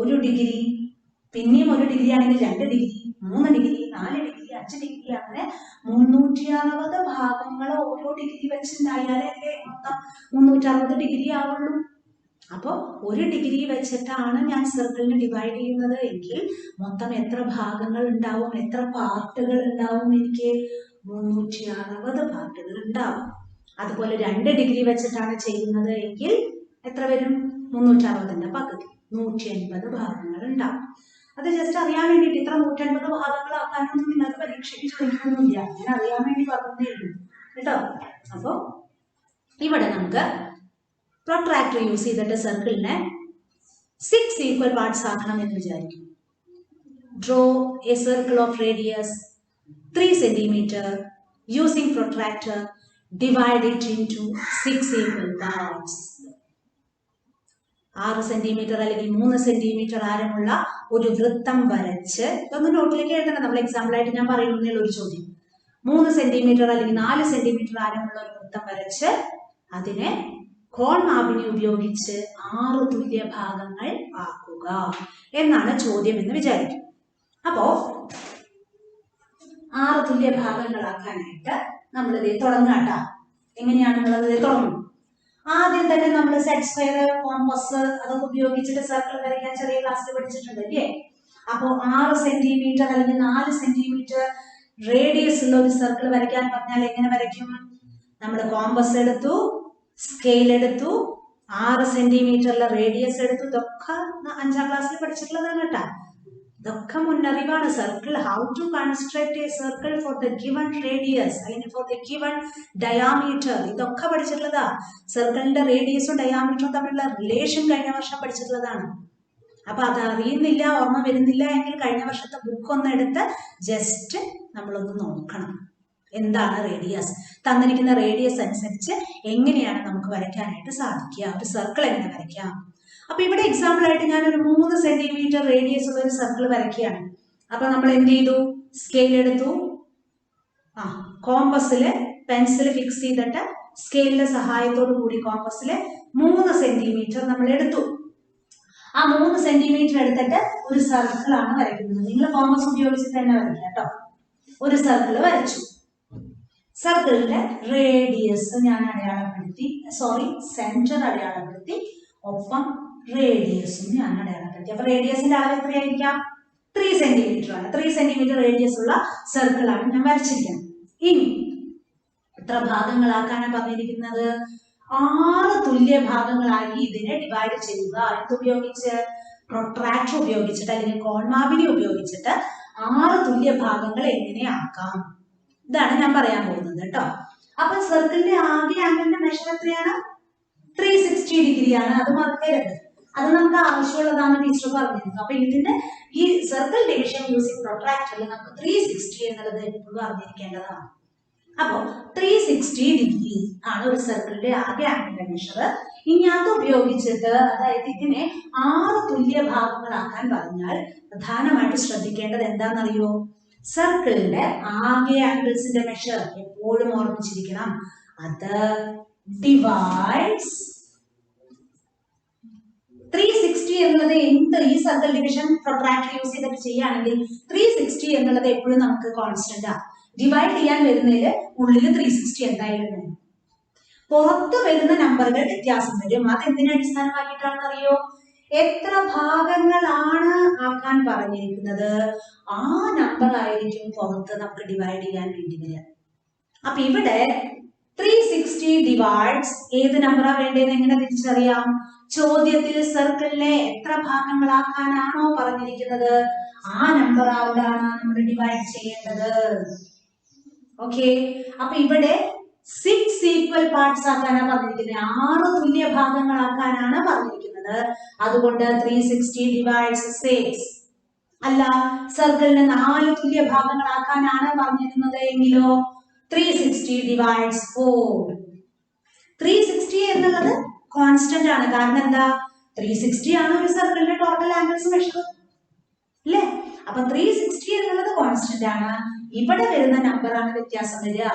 1 ഡിഗ്രി, പിന്നെയും 1 ഡിഗ്രി ആണെങ്കിൽ 2 ഡിഗ്രി, 3 ഡിഗ്രി, 4 ഡിഗ്രി, 5 ഡിഗ്രി, അങ്ങനെ 360 ഭാഗങ്ങൾ ഓരോ ഡിഗ്രി വെച്ചിട്ടായാലേ മൊത്തം 360 ഡിഗ്രി ആവുള്ളൂ. അപ്പോൾ 1 ഡിഗ്രി വെച്ചിട്ടാണ് ഞാൻ സർക്കിളിനെ ഡിവൈഡ് ചെയ്യുന്നത് എങ്കിൽ മൊത്തം എത്ര ഭാഗങ്ങൾ ഉണ്ടാവും? എത്ര പാർട്ടുകൾ ഉണ്ടാവും? എനിക്ക് 360 പാർട്ടുകൾ ഉണ്ടാവും. അതുപോലെ 2 ഡിഗ്രി വെച്ചിട്ടാണ് ചെയ്യുന്നത് എങ്കിൽ എത്ര വരും? 360ന്റെ പകുതി, 180 ഭാഗങ്ങൾ ഉണ്ടാവും. അത് ജസ്റ്റ് അറിയാൻ വേണ്ടിയിട്ട്, ഇത്ര 180 ഭാഗങ്ങളാക്കാനൊന്നും നിങ്ങൾക്ക് പരീക്ഷയ്ക്ക് ചോദിക്കണമെന്നില്ല, ഞാൻ അറിയാൻ വേണ്ടി പറഞ്ഞതേ ഉള്ളൂ കേട്ടോ. അപ്പോൾ ഇവിടെ നമുക്ക് പ്രൊട്രാക്ടർ യൂസ് ചെയ്തിട്ട് സർക്കിളിനെ 6 ഈക്വൽ പാർട്സ് ആക്കണം എന്ന് വിചാരിക്കും. Draw A circle of radius 3 centimetre using protractor, divide it into 6 equal parts. 6 centimetre അല്ലെങ്കിൽ 3 സെന്റിമീറ്റർ ആരമുള്ള ഒരു വൃത്തം വരച്ച്, ഇതൊന്ന് നോട്ടിലേക്ക് എഴുതണം, നമ്മൾ എക്സാമ്പിൾ ആയിട്ട് ഞാൻ പറയുന്നതിൽ ഒരു ചോദ്യം. 3 സെന്റിമീറ്റർ അല്ലെങ്കിൽ 4 സെന്റിമീറ്റർ ആരമുള്ള ഒരു വൃത്തം വരച്ച് അതിനെ കോൺ മാപിനി ഉപയോഗിച്ച് 6 തുല്യ ഭാഗങ്ങൾ ആക്കുക എന്നാണ് ചോദ്യം എന്ന് വിചാരിക്കും. അപ്പോ 6 തുല്യ ഭാഗങ്ങളാക്കാനായിട്ട് നമ്മളിത് തുടങ്ങാട്ടാ. എങ്ങനെയാണെന്നുള്ളത് തുടങ്ങും. ആദ്യം തന്നെ നമ്മൾ സെറ്റ് സ്ക്വയർ, കോമ്പസ് അതൊക്കെ ഉപയോഗിച്ചിട്ട് സർക്കിൾ വരയ്ക്കാൻ ചെറിയ ക്ലാസ്സിൽ പഠിച്ചിട്ടുണ്ടല്ലേ. അപ്പോൾ 6 സെന്റിമീറ്റർ അല്ലെങ്കിൽ 4 സെന്റിമീറ്റർ റേഡിയസ് ഉള്ള ഒരു സർക്കിൾ വരയ്ക്കാൻ പറഞ്ഞാൽ എങ്ങനെ വരയ്ക്കും? നമ്മൾ കോമ്പസ് എടുത്തു, സ്കെയിൽ എടുത്തു, 6 സെന്റിമീറ്ററിലെ റേഡിയസ് എടുത്തു. ഇതൊക്കെ 5ാം ക്ലാസ്സിൽ പഠിച്ചിട്ടുള്ളതാണ് കേട്ടാ. ഇതൊക്കെ മുന്നറിവാണ്. Circle, how to construct a circle for the given radius അല്ലെങ്കിൽ ഫോർ ദ ഗിവൺ ഡയാമീറ്റർ, ഇതൊക്കെ പഠിച്ചിട്ടുള്ളതാ. സർക്കിളിന്റെ റേഡിയസും ഡയാമീറ്ററും തമ്മിലുള്ള റിലേഷൻ കഴിഞ്ഞ വർഷം പഠിച്ചിട്ടുള്ളതാണ്. അപ്പൊ അത് അറിയുന്നില്ല, ഓർമ്മ വരുന്നില്ല എങ്കിൽ കഴിഞ്ഞ വർഷത്തെ ബുക്ക് ഒന്ന് എടുത്ത് ജസ്റ്റ് നമ്മളൊന്ന് നോക്കണം. എന്താണ് റേഡിയസ്? തന്നിരിക്കുന്ന റേഡിയസ് അനുസരിച്ച് എങ്ങനെയാണ് നമുക്ക് വരയ്ക്കാനായിട്ട് സാധിക്കുക, ഒരു സർക്കിൾ എങ്ങനെ വരയ്ക്കാം. അപ്പൊ ഇവിടെ എക്സാമ്പിൾ ആയിട്ട് ഞാൻ ഒരു 3 സെന്റിമീറ്റർ റേഡിയസ് ഉള്ള ഒരു സർക്കിൾ വരയ്ക്കുകയാണ്. അപ്പൊ നമ്മൾ എന്ത് ചെയ്തു? സ്കെയിൽ എടുത്തു, കോമ്പസില് പെൻസിൽ ഫിക്സ് ചെയ്തിട്ട് സ്കെയിലിന്റെ സഹായത്തോടു കൂടി കോമ്പസിലെ 3 സെന്റിമീറ്റർ നമ്മൾ എടുത്തു. ആ 3 സെന്റിമീറ്റർ എടുത്തിട്ട് ഒരു സർക്കിൾ ആണ് വരയ്ക്കുന്നത്. നിങ്ങൾ കോമ്പസ് ഉപയോഗിച്ചിട്ട് തന്നെ വരയ്ക്കുക കേട്ടോ. ഒരു സർക്കിൾ വരച്ചു. സർക്കിളിന്റെ റേഡിയസ് ഞാൻ അടയാളപ്പെടുത്തി, സെന്റർ അടയാളപ്പെടുത്തി, ഒപ്പം റേഡിയസും ഞാൻ അടയാളപ്പെടുത്തി. അപ്പൊ റേഡിയസിന്റെ അളവ് എത്രയായിരിക്കാം? 3 സെന്റിമീറ്റർ ആണ്. 3 സെന്റിമീറ്റർ റേഡിയസ് ഉള്ള സർക്കിൾ ആണ് ഞാൻ വരച്ചിരിക്കുന്നത്. ഇനി എത്ര ഭാഗങ്ങളാക്കാനാണ് പറഞ്ഞിരിക്കുന്നത്? 6 തുല്യ ഭാഗങ്ങളാക്കി ഇതിനെ ഡിവൈഡ് ചെയ്യുക. എന്തുപയോഗിച്ച്? പ്രൊട്രാക്ടർ ഉപയോഗിച്ചിട്ട് അല്ലെങ്കിൽ കോൺമാപിനി ഉപയോഗിച്ചിട്ട് 6 തുല്യ ഭാഗങ്ങൾ എങ്ങനെ ആക്കാം, ഇതാണ് ഞാൻ പറയാൻ പോകുന്നത് കേട്ടോ. അപ്പൊ സർക്കിളിന്റെ ആകെ ആംഗിളിന്റെ മെഷർ എത്രയാണ്? 360 ഡിഗ്രിയാണ്. അത് മറക്കരുത്. അത് നമുക്ക് ആവശ്യമുള്ളതാണ് ടീച്ചർ പറഞ്ഞിരുന്നത്. അപ്പൊ ഇതിന്റെ ഈ സർക്കിൾ ഡിവിഷൻ യൂസിങ് പ്രൊട്രാക്ടറിൽ നമുക്ക് 360 എന്നുള്ളത് എപ്പോഴും അറിഞ്ഞിരിക്കേണ്ടതാണ്. അപ്പോ 360 ഡിഗ്രി ആണ് ഒരു സർക്കിളിന്റെ ആകെ ആംഗിളിന്റെ മെഷർ. ഇനി അത് ഉപയോഗിച്ചിട്ട്, അതായത് ഇതിനെ 6 തുല്യ ഭാഗങ്ങളാക്കാൻ പറഞ്ഞാൽ പ്രധാനമായിട്ട് ശ്രദ്ധിക്കേണ്ടത് എന്താണെന്നറിയോ? സർക്കിളിന്റെ ആകെ ആംഗിൾസിന്റെ മെഷർ എപ്പോഴും ഓർമ്മിച്ചിരിക്കണം. അത് ഡിവൈഡ്സ് 360 എന്നുള്ളത് എന്ത് ഈ സർക്കിൾ ഡിവിഷൻ പ്രൊട്രാക്ടർ യൂസ് ചെയ്തിട്ട് ചെയ്യുകയാണെങ്കിൽ 360 എന്നുള്ളത് എപ്പോഴും നമുക്ക് കോൺസ്റ്റന്റ് ആണ്. ഡിവൈഡ് ചെയ്യാൻ വരുന്നതിൽ ഉള്ളിൽ 360 എന്തായാലും വേണം. പുറത്ത് വരുന്ന നമ്പറുകൾ വ്യത്യാസം വരും. അത് എന്തിനെ അടിസ്ഥാനമാക്കിയിട്ടാണെന്ന് അറിയോ? എത്ര ഭാഗങ്ങളാണ് ആക്കാൻ പറഞ്ഞിരിക്കുന്നത്, ആ നമ്പർ ആയിരിക്കും പുറത്ത് നമുക്ക് ഡിവൈഡ് ചെയ്യാൻ വേണ്ടി വരിക. അപ്പൊ ഇവിടെ 360 ഡിവൈഡ്സ് ഏത് നമ്പറാ വേണ്ടതെന്ന് എങ്ങനെ തിരിച്ചറിയാം? ചോദ്യത്തിൽ സർക്കിളിനെ എത്ര ഭാഗങ്ങളാക്കാനാണോ പറഞ്ഞിരിക്കുന്നത് ആ നമ്പർ ആവിടാണ് നമ്മൾ ഡിവൈഡ് ചെയ്യേണ്ടത്. ഓക്കെ, അപ്പൊ ഇവിടെ 6 ഈക്വൽ പാർട്സ് ആക്കാനാണ് പറഞ്ഞിരിക്കുന്നത്. 6 തുല്യ ഭാഗങ്ങളാക്കാനാണ് പറഞ്ഞിരിക്കുന്നത്. അതുകൊണ്ട് 360 ഡിവൈഡ്സ് 6. അല്ല, സർക്കിളിനെ 4 തുല്യ ഭാഗങ്ങളാക്കാനാണ് പറഞ്ഞിരുന്നത് എങ്കിലോ 360 ഡിവൈഡ്സ് 4. 360 എന്നുള്ളത് കോൺസ്റ്റന്റ് ആണ്. കാരണം എന്താ? 360 ആണ് ഒരു സർക്കിളിന്റെ ടോട്ടൽ ആംഗിൾസ് മെഷർ അല്ലേ? അപ്പൊ 360 എന്നുള്ളത് കോൺസ്റ്റന്റ് ആണ്. ഇവിടെ വരുന്ന നമ്പർ ആണ് വ്യത്യാസം വരിക.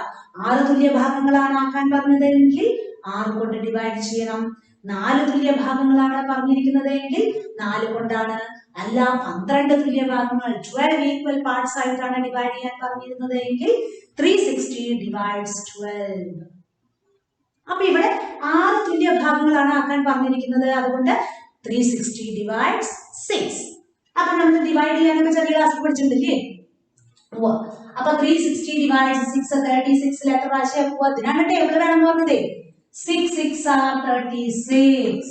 6 തുല്യ ഭാഗങ്ങളാണ് ആക്കാൻ പറഞ്ഞതെങ്കിൽ 6 കൊണ്ട് ഡിവൈഡ് ചെയ്യണം. 4 തുല്യ ഭാഗങ്ങളാണ് പറഞ്ഞിരിക്കുന്നത് എങ്കിൽ 4 കൊണ്ടാണ്. അല്ല, 12 തുല്യ ഭാഗങ്ങൾ 12 ഈക്വൽ പാർട്സ് ആയിട്ടാണ് ഡിവൈഡ് ചെയ്യാൻ പറഞ്ഞിരുന്നത് എങ്കിൽ 360 ഡിവൈഡ്സ് 12. അപ്പൊ ഇവിടെ 6 തുല്യ ഭാഗങ്ങളാണ് ആക്കാൻ പറഞ്ഞിരിക്കുന്നത്. അതുകൊണ്ട് 360 ഡിവൈഡ്സ് 6. അപ്പൊ നമ്മൾ ഡിവൈഡ് ചെയ്യാനൊക്കെ ചെറിയ ക്ലാസ്സിൽ പഠിച്ചിട്ടില്ലേ? അപ്പൊ 360 ഡിവൈഡ്സ് 6 36 എത്ര പ്രാവശ്യം പോവാ? അതിനാണ് ടേബിൾ വേണം പറഞ്ഞത്. 6 6 are 36.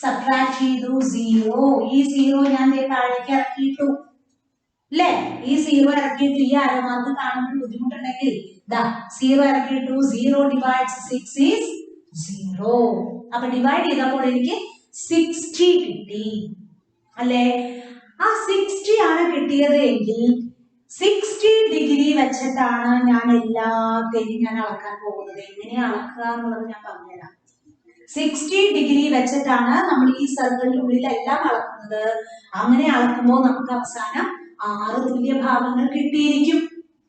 സബ്ട്രാക്ട് ചെയ്തു 0. ഈ 0 ഞാൻ താഴേക്ക് ഇറക്കിയിട്ടു അല്ലേ? ഈ 0 ഇറക്കിയിട്ട് ഈ അര മാർക്ക് കാണുമ്പോൾ ബുദ്ധിമുട്ടുണ്ടെങ്കിൽ 0 ഇറക്കിയിട്ടു. 0 ഡിവൈഡ്സ് 6 ഈസ് 0. അപ്പൊ ഡിവൈഡ് ചെയ്തപ്പോൾ എനിക്ക് 60 കിട്ടി അല്ലേ? ആ 60 ആണ് കിട്ടിയത് എങ്കിൽ 60 ഡിഗ്രി വെച്ചിട്ടാണ് ഞാൻ എല്ലാത്തിനും ഞാൻ അളക്കാൻ പോകുന്നത്. എങ്ങനെ അളക്കുക എന്നുള്ളത് ഞാൻ പറഞ്ഞുതരാം. 60 ഡിഗ്രി വെച്ചിട്ടാണ് നമ്മൾ ഈ സർക്കിളിന്റെ ഉള്ളിലെല്ലാം അളക്കുന്നത്. അങ്ങനെ അളക്കുമ്പോൾ നമുക്ക് അവസാനം 6 തുല്യ ഭാഗങ്ങൾ കിട്ടിയിരിക്കും.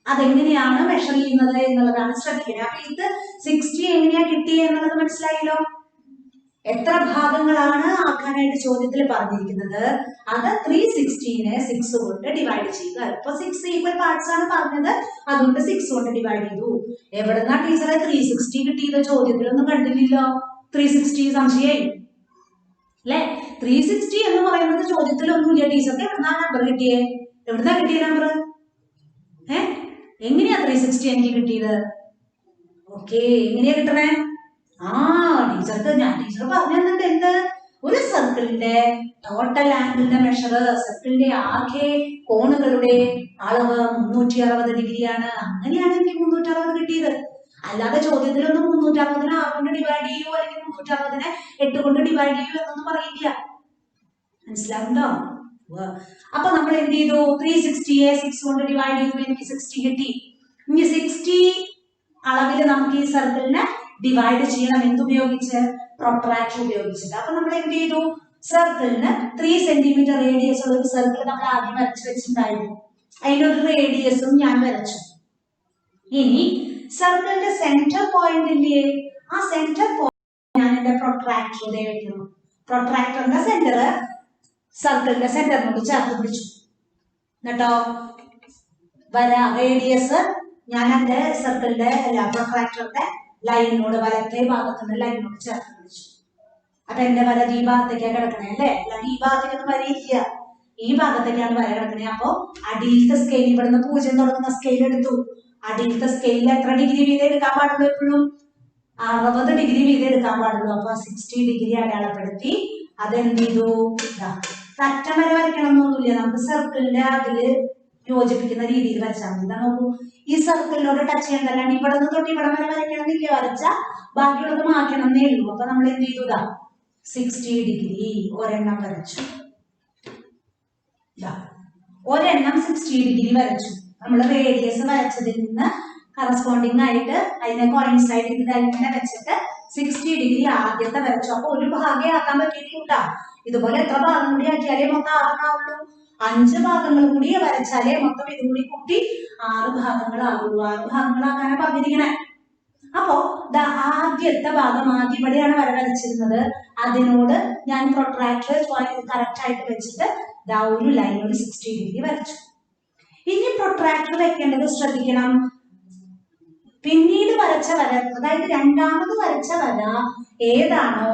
അതെങ്ങനെയാണ് മെഷർ ചെയ്യുന്നത് എന്നുള്ളതാണ് ശ്രദ്ധിക്കുന്നത്. അപ്പൊ ഇത് 60 എങ്ങനെയാ കിട്ടിയത് എന്നുള്ളത് മനസ്സിലായല്ലോ. എത്ര ഭാഗങ്ങളാണ് ആക്കാനായിട്ട് ചോദ്യത്തിൽ പറഞ്ഞിരിക്കുന്നത്, അത് 360നെ 6 കൊണ്ട് ഡിവൈഡ് ചെയ്യുക. ഇപ്പൊ 6 ഈക്വൽ പാർട്സ് ആണ് പറഞ്ഞത്, അതുകൊണ്ട് 6 കൊണ്ട് ഡിവൈഡ് ചെയ്തു. എവിടെന്നാ ടീച്ചറെ 360 കിട്ടിയത്? ചോദ്യത്തിലൊന്നും കണ്ടില്ലല്ലോ. 360 സംശയായി അല്ലെ? 360 എന്ന് പറയുന്നത് ചോദ്യത്തിലൊന്നുമില്ല. ടീച്ചർക്ക് എവിടുന്നാ നമ്പർ കിട്ടിയേ? എവിടുന്നാ കിട്ടിയ നമ്പർ? എങ്ങനെയാ 360 എനിക്ക് കിട്ടിയത്? ഓക്കെ, എങ്ങനെയാ കിട്ടണേ? ടീച്ചർ പറഞ്ഞു തന്നിട്ട് എന്ത്? ഒരു സർക്കിളിന്റെ ടോട്ടൽ ആംഗിളിന്റെ മെഷർ, സർക്കിളിന്റെ ആകെ കോണുകളുടെ അളവ് 360 ഡിഗ്രിയാണ്. അങ്ങനെയാണ് എനിക്ക് 360 കിട്ടിയത്. അല്ലാതെ ചോദ്യത്തിലൊന്നും 360നെ 6 കൊണ്ട് ഡിവൈഡ് ചെയ്യൂ അല്ലെങ്കിൽ 360നെ 8 കൊണ്ട് ഡിവൈഡ് ചെയ്യൂ എന്നൊന്നും പറയില്ല. മനസ്സിലാവുണ്ടോ? അപ്പൊ നമ്മൾ എന്ത് ചെയ്തു? 360യെ 6 കൊണ്ട് ഡിവൈഡ് ചെയ്തു. എനിക്ക് 60 കിട്ടി. ഇനി 60 അളവിൽ നമുക്ക് ഈ സർക്കിളിനെ ഡിവൈഡ് ചെയ്യണം. എന്തുപയോഗിച്ച്? പ്രൊട്രാക്ടർ ഉപയോഗിച്ചിട്ട്. അപ്പൊ നമ്മൾ എന്ത് ചെയ്തു? സർക്കിളിന് 3 സെന്റിമീറ്റർ റേഡിയസ് ഉള്ള ഒരു സർക്കിൾ നമ്മൾ ആദ്യം വരച്ചു വെച്ചിട്ടുണ്ടായിരുന്നു. അതിനൊരു റേഡിയസും ഞാൻ വരച്ചു. ഇനി സർക്കിളിന്റെ സെന്റർ പോയിന്റ് ഇല്ലേ, ആ സെന്റർ ഞാൻ എന്റെ പ്രൊട്രാക്ടർ വെക്കുന്നു. പ്രൊട്രാക്ടറിന്റെ സെന്റർ സർക്കിളിന്റെ സെന്ററിനോട് ചേർത്ത് പിടിച്ചു. എന്നിട്ടോ വര റേഡിയസ് ഞാൻ എന്റെ സർക്കിളിന്റെ പ്രൊട്രാക്ടറിന്റെ ലൈനിനോട് വലത്തെ ഭാഗത്തിന്റെ ലൈനിനോട് ചേർത്ത് പിടിച്ചു. അപ്പൊ എന്റെ വര ഈ ഭാഗത്തേക്കാണ് കിടക്കണേ അല്ലേ? അല്ലാണ്ട് ഈ ഭാഗത്തേക്കൊന്നും വരയില്ല, ഈ ഭാഗത്തേക്കാണ് വര കിടക്കണേ. അപ്പൊ അടിയിലത്തെ സ്കെയിൽ ഇവിടുന്ന് 0 തുടങ്ങുന്ന സ്കെയിൽ എടുത്തു. അടിയിലത്തെ സ്കെയിലിൽ എത്ര ഡിഗ്രി വീതം എടുക്കാൻ പാടുള്ളൂ? എപ്പോഴും 60 ഡിഗ്രി വീതം എടുക്കാൻ പാടുള്ളൂ. അപ്പൊ 60 ഡിഗ്രി അടയാളപ്പെടുത്തി അതെന്ത് ചെയ്തു? തറ്റം വരെ വരയ്ക്കണം എന്നൊന്നുമില്ല, നമുക്ക് സർക്കിളിന്റെ അതില് യോജിപ്പിക്കുന്ന രീതിയിൽ വരച്ചാൽ മതി. നോക്കൂ, ഈ സർക്കിളിനോട് ടച്ച് ചെയ്യണ്ട, അല്ലാണ്ട് ഇവിടെ നിന്ന് തൊട്ട് ഇവിടെ വരെ വരയ്ക്കണമെന്നില്ല, വരച്ച ബാക്കിയുള്ളത് മാറ്റണം എന്നേ ഉള്ളൂ. അപ്പൊ നമ്മൾ എന്ത് ചെയ്തു? 60 ഡിഗ്രി ഒരെണ്ണം വരച്ചു. ഒരെണ്ണം 60 ഡിഗ്രി വരച്ചു. നമ്മൾ റേഡിയസ് വരച്ചതിൽ നിന്ന് കറസ്പോണ്ടിങ് ആയിട്ട് അതിനെ കോയിൻസൈഡ് ഇങ്ങനെ വെച്ചിട്ട് 60 ഡിഗ്രി ആദ്യത്തെ വരച്ചു. അപ്പൊ ഒരു ഭാഗം ആക്കാൻ പറ്റിയിട്ടില്ല. ഇതുപോലെ എത്ര ഭാഗം കൂടി ആക്കിയാലേ മൊത്തം 6 ആവുള്ളൂ. 5 ഭാഗങ്ങൾ കൂടി വരച്ചാലേ മൊത്തം ഇത് കൂടി കൂട്ടി 6 ഭാഗങ്ങളാവുള്ളൂ. 6 ഭാഗങ്ങളാക്കാനാണ് പറഞ്ഞിരിക്കണേ. അപ്പോ ആദ്യത്തെ ഭാഗം ആദ്യം ഇവിടെയാണ് വര വരച്ചിരുന്നത്. അതിനോട് ഞാൻ പ്രൊട്രാക്ടർ കറക്റ്റ് ആയിട്ട് വെച്ചിട്ട് ഒരു ലൈനോട് 60 ഡിഗ്രി വരച്ചു. ഇനി പ്രൊട്രാക്ടർ വെക്കേണ്ടത് ശ്രദ്ധിക്കണം. പിന്നീട് വരച്ച വര, അതായത് രണ്ടാമത് വരച്ച വര ഏതാണോ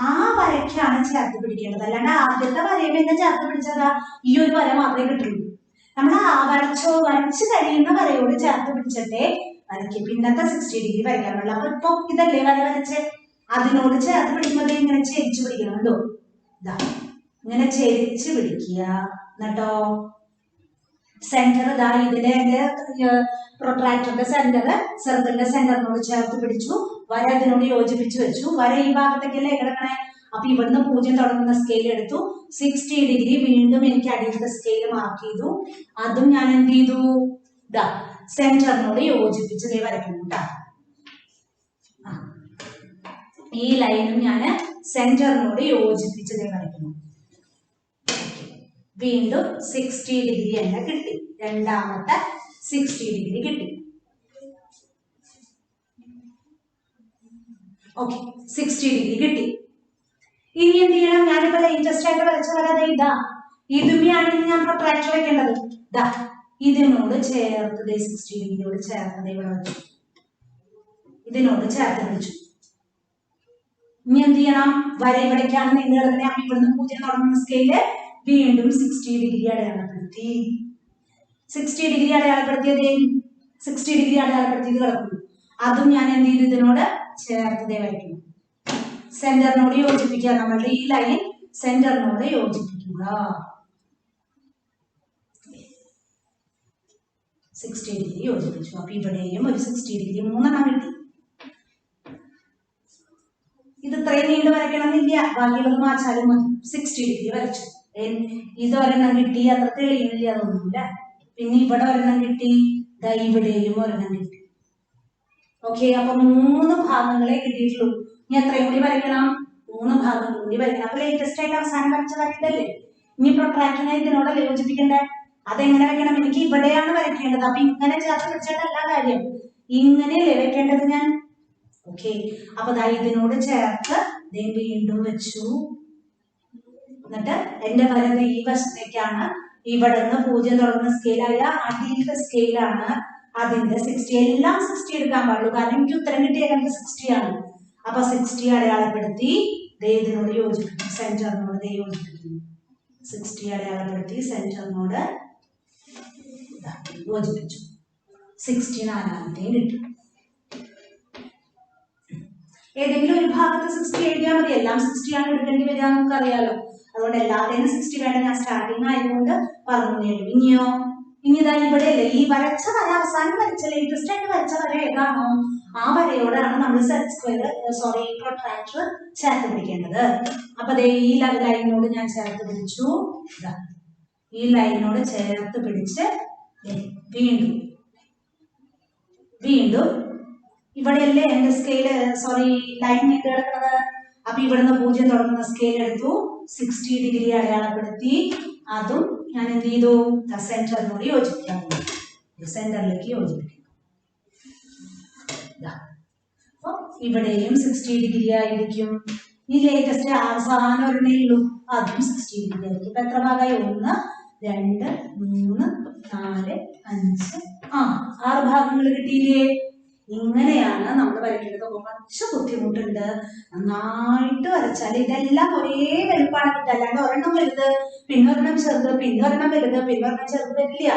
ആ വരയ്ക്കാണ് ചേർത്ത് പിടിക്കേണ്ടത്. അല്ലാണ്ട് ആദ്യത്തെ വരയും എന്നെ ചേർത്ത് പിടിച്ചതാ ഈ ഒരു വര മാത്രമേ കിട്ടുള്ളൂ. നമ്മൾ വരച്ചു കഴിയുന്ന വരയോട് ചേർത്ത് പിടിച്ചിട്ടേ വരയ്ക്കും. പിന്നത്തെ 60 ഡിഗ്രി വരയ്ക്കാൻ പാടില്ല. അപ്പൊ ഇപ്പൊ ഇതല്ലേ വര വരച്ച്, അതിനോട് ചേർത്ത് പിടിക്കുമ്പോൾ ഇങ്ങനെ ചെരിച്ചു പിടിക്കണം. കണ്ടോ? ഇങ്ങനെ ചെരിച്ച് പിടിക്കുക. എന്നിട്ടോ സെന്റർ ഇതിന്റെ പ്രൊട്രാക്ടറിന്റെ സെന്റർ സർക്കിളിന്റെ സെന്ററിനോട് ചേർത്ത് പിടിച്ചു. വര അതിനോട് യോജിപ്പിച്ചു വെച്ചു. വര ഈ ഭാഗത്തേക്കല്ലേ കിടക്കണേ? അപ്പൊ ഇവിടുന്ന് 0 തുടങ്ങുന്ന സ്കെയിൽ എടുത്തു. 60 ഡിഗ്രി വീണ്ടും എനിക്ക് അടിയിലത്തെ സ്കെയിൽ മാർക്ക് ചെയ്തു. അതും ഞാൻ എന്ത് ചെയ്തു? സെന്ററിനോട് യോജിപ്പിച്ച് വരയ്ക്കുന്നു. ഈ ലൈനും ഞാൻ സെന്ററിനോട് യോജിപ്പിച്ച് വരയ്ക്കുന്നു. വീണ്ടും 60 ഡിഗ്രി തന്നെ കിട്ടി. രണ്ടാമത്തെ 60 ഡിഗ്രി കിട്ടി. ഓക്കെ, 60 ഡിഗ്രി കിട്ടി. ഇനി എന്ത് ചെയ്യണം? ഞാനിപ്പോ ലേറ്റസ്റ്റ് ആയിട്ട് വരച്ച വരാതെ ഇതുമാണ് ഞാൻ പ്രൊട്രാക്ടർ വെക്കേണ്ടത്. ഇതിനോട് ചേർത്ത് 60 ഡിഗ്രിയോട് ചേർത്ത് ഇവിടെ വെച്ചു. ഇതിനോട് ചേർത്ത് പിടിച്ചു. ഇനി എന്ത് ചെയ്യണം? വര ഇവിടേക്കാണ് നീണ്ടു കിടക്കുന്നത്. അപ്പൊ ഇവിടുന്ന് 0 തുടങ്ങുന്ന സ്കെയില് വീണ്ടും 60 ഡിഗ്രി അടയാളപ്പെടുത്തി. 60 ഡിഗ്രി അടയാളപ്പെടുത്തിയത് 60 ഡിഗ്രി അടയാളപ്പെടുത്തിയത് കിടക്കുന്നു. അതും ഞാൻ എന്ത് ചെയ്തു? ഇതിനോട് ചേർത്ത് വരയ്ക്കുന്നു. സെന്ററിനോട് യോജിപ്പിക്കുക. നമ്മളുടെ ഈ ലൈൻ സെന്ററിനോട് യോജിപ്പിക്കുക. 60 ഡിഗ്രി യോജിപ്പിച്ചു. അപ്പൊ ഇവിടെയും ഒരു 60 ഡിഗ്രി 3 കിട്ടി. ഇത് ഇത്രയും നീണ്ടു വരയ്ക്കണമെന്നില്ല, ബാക്കിയുള്ളത് മാറ്റാലും മതി. 60 ഡിഗ്രി വരച്ചു. ഇതൊരെണ്ണം കിട്ടി, അത്ര തെളിയുന്നില്ല, അതൊന്നുമില്ല. പിന്നെ ഇവിടെ ഒരെണ്ണം കിട്ടി, ഇവിടെയും ഒരെണ്ണം കിട്ടി. ഓക്കെ, അപ്പൊ 3 ഭാഗങ്ങളെ കിട്ടിയിട്ടുള്ളൂ. ഇനി എത്രയും കൂടി വരയ്ക്കണം? 3 ഭാഗങ്ങൾ കൂടി വരയ്ക്കണം. അപ്പൊ ലേറ്റസ്റ്റ് ആയിട്ട് അവസാനം വരച്ച വരയിട്ടല്ലേ? ഇനി പ്രൊട്രാക്ടറിനെ ഇതിനോടല്ലേ യോജിപ്പിക്കണ്ടേ? അതെങ്ങനെ വെക്കണം? എനിക്ക് ഇവിടെയാണ് വരയ്ക്കേണ്ടത്. അപ്പൊ ഇങ്ങനെ ചേർത്ത് വെച്ചിട്ടല്ല കാര്യം, ഇങ്ങനെയല്ലേ വെക്കേണ്ടത് ഞാൻ. ഓക്കെ, അപ്പൊ ഇതിനോട് ചേർത്ത് വീണ്ടും വെച്ചു. എന്നിട്ട് എന്റെ വര ഈ വശത്തേക്കാണ്. ഇവിടെ നിന്ന് 0 തുടങ്ങുന്ന സ്കെയിലായ അടിയിലത്തെ സ്കെയിലാണ്. അതിന്റെ 60, എല്ലാം 60 എടുക്കാൻ പാടുള്ളൂ, കാരണം എനിക്ക് ഉത്തരം കിട്ടിയത് 60 ആണ്. അപ്പൊ 60 അടയാളപ്പെടുത്തി ഇതിനോട് യോജിപ്പിക്കും. സെന്ററിനോട് യോജിപ്പിക്കുന്നു. 60 അടയാളപ്പെടുത്തി സെന്ററിനോട് യോജിപ്പിച്ചു. 64 കിട്ടി. ഏതെങ്കിലും ഒരു ഭാഗത്ത് 60 എഴുതിയാൽ മതി. എല്ലാം 60 ആണ് എടുക്കേണ്ടി വരിക, നമുക്ക് അറിയാലോ. അതുകൊണ്ട് എല്ലാത്തേനും 60 വേണ്ട. ഞാൻ സ്റ്റാർട്ടിങ് ആയതുകൊണ്ട് പറഞ്ഞു. ഇനിയോ? ഇനി ഇവിടെയല്ലേ ഈ വരച്ച വര, അവസാനം വരച്ച ലേറ്റസ്റ്റ് ആയിട്ട് വരച്ച വര ഏതാണോ ആ വരയോടാണ് നമ്മൾ സെറ്റ് സ്ക്വയർ പ്രൊട്രാക്ടർ ചേർത്ത് പിടിക്കേണ്ടത്. അപ്പൊ ഈ ലൈനോട് ഞാൻ ചേർത്ത് പിടിച്ചു. ഈ ലൈനോട് ചേർത്ത് പിടിച്ച് വീണ്ടും ഇവിടെയല്ലേ എന്റെ സ്കെയില് ലൈൻ നീണ്ടു കിടക്കുന്നത്. അപ്പൊ ഇവിടുന്ന് 0 തുടങ്ങുന്ന സ്കെയിൽ എടുത്തു. 60 ഡിഗ്രി അടയാളപ്പെടുത്തി. അതും ഞാൻ എന്ത് ചെയ്തു? സെന്ററിനോട് യോജിപ്പിക്കാൻ സെന്ററിലേക്ക് യോജിപ്പിക്കുന്നു. ഇവിടെയും 60 ഡിഗ്രി ആയിരിക്കും. ഈ ലേറ്റസ്റ്റ് അവസാനം ഒരെണ്ണേ ഉള്ളൂ, അതും 60 ഡിഗ്രി ആയിരിക്കും. ഇപ്പൊ എത്ര ഭാഗമായി? 1 2 3 4 5 6 ഭാഗങ്ങൾ കിട്ടിയില്ലേ? ഇങ്ങനെയാണ് നമ്മൾ വരയ്ക്കുന്നത്. കുറച്ച് ബുദ്ധിമുട്ടുണ്ട്, നന്നായിട്ട് വരച്ചാൽ ഇതെല്ലാം ഒരേ വലുപ്പമാണ് കിട്ടുക. അല്ലാണ്ട് ഒരെണ്ണം വലുത് പിന്നൊരെണ്ണം ചെറുത് പിന്നൊരെണ്ണം വലുത് പിന്നൊരെണ്ണം ചെറുത് വരില്ല.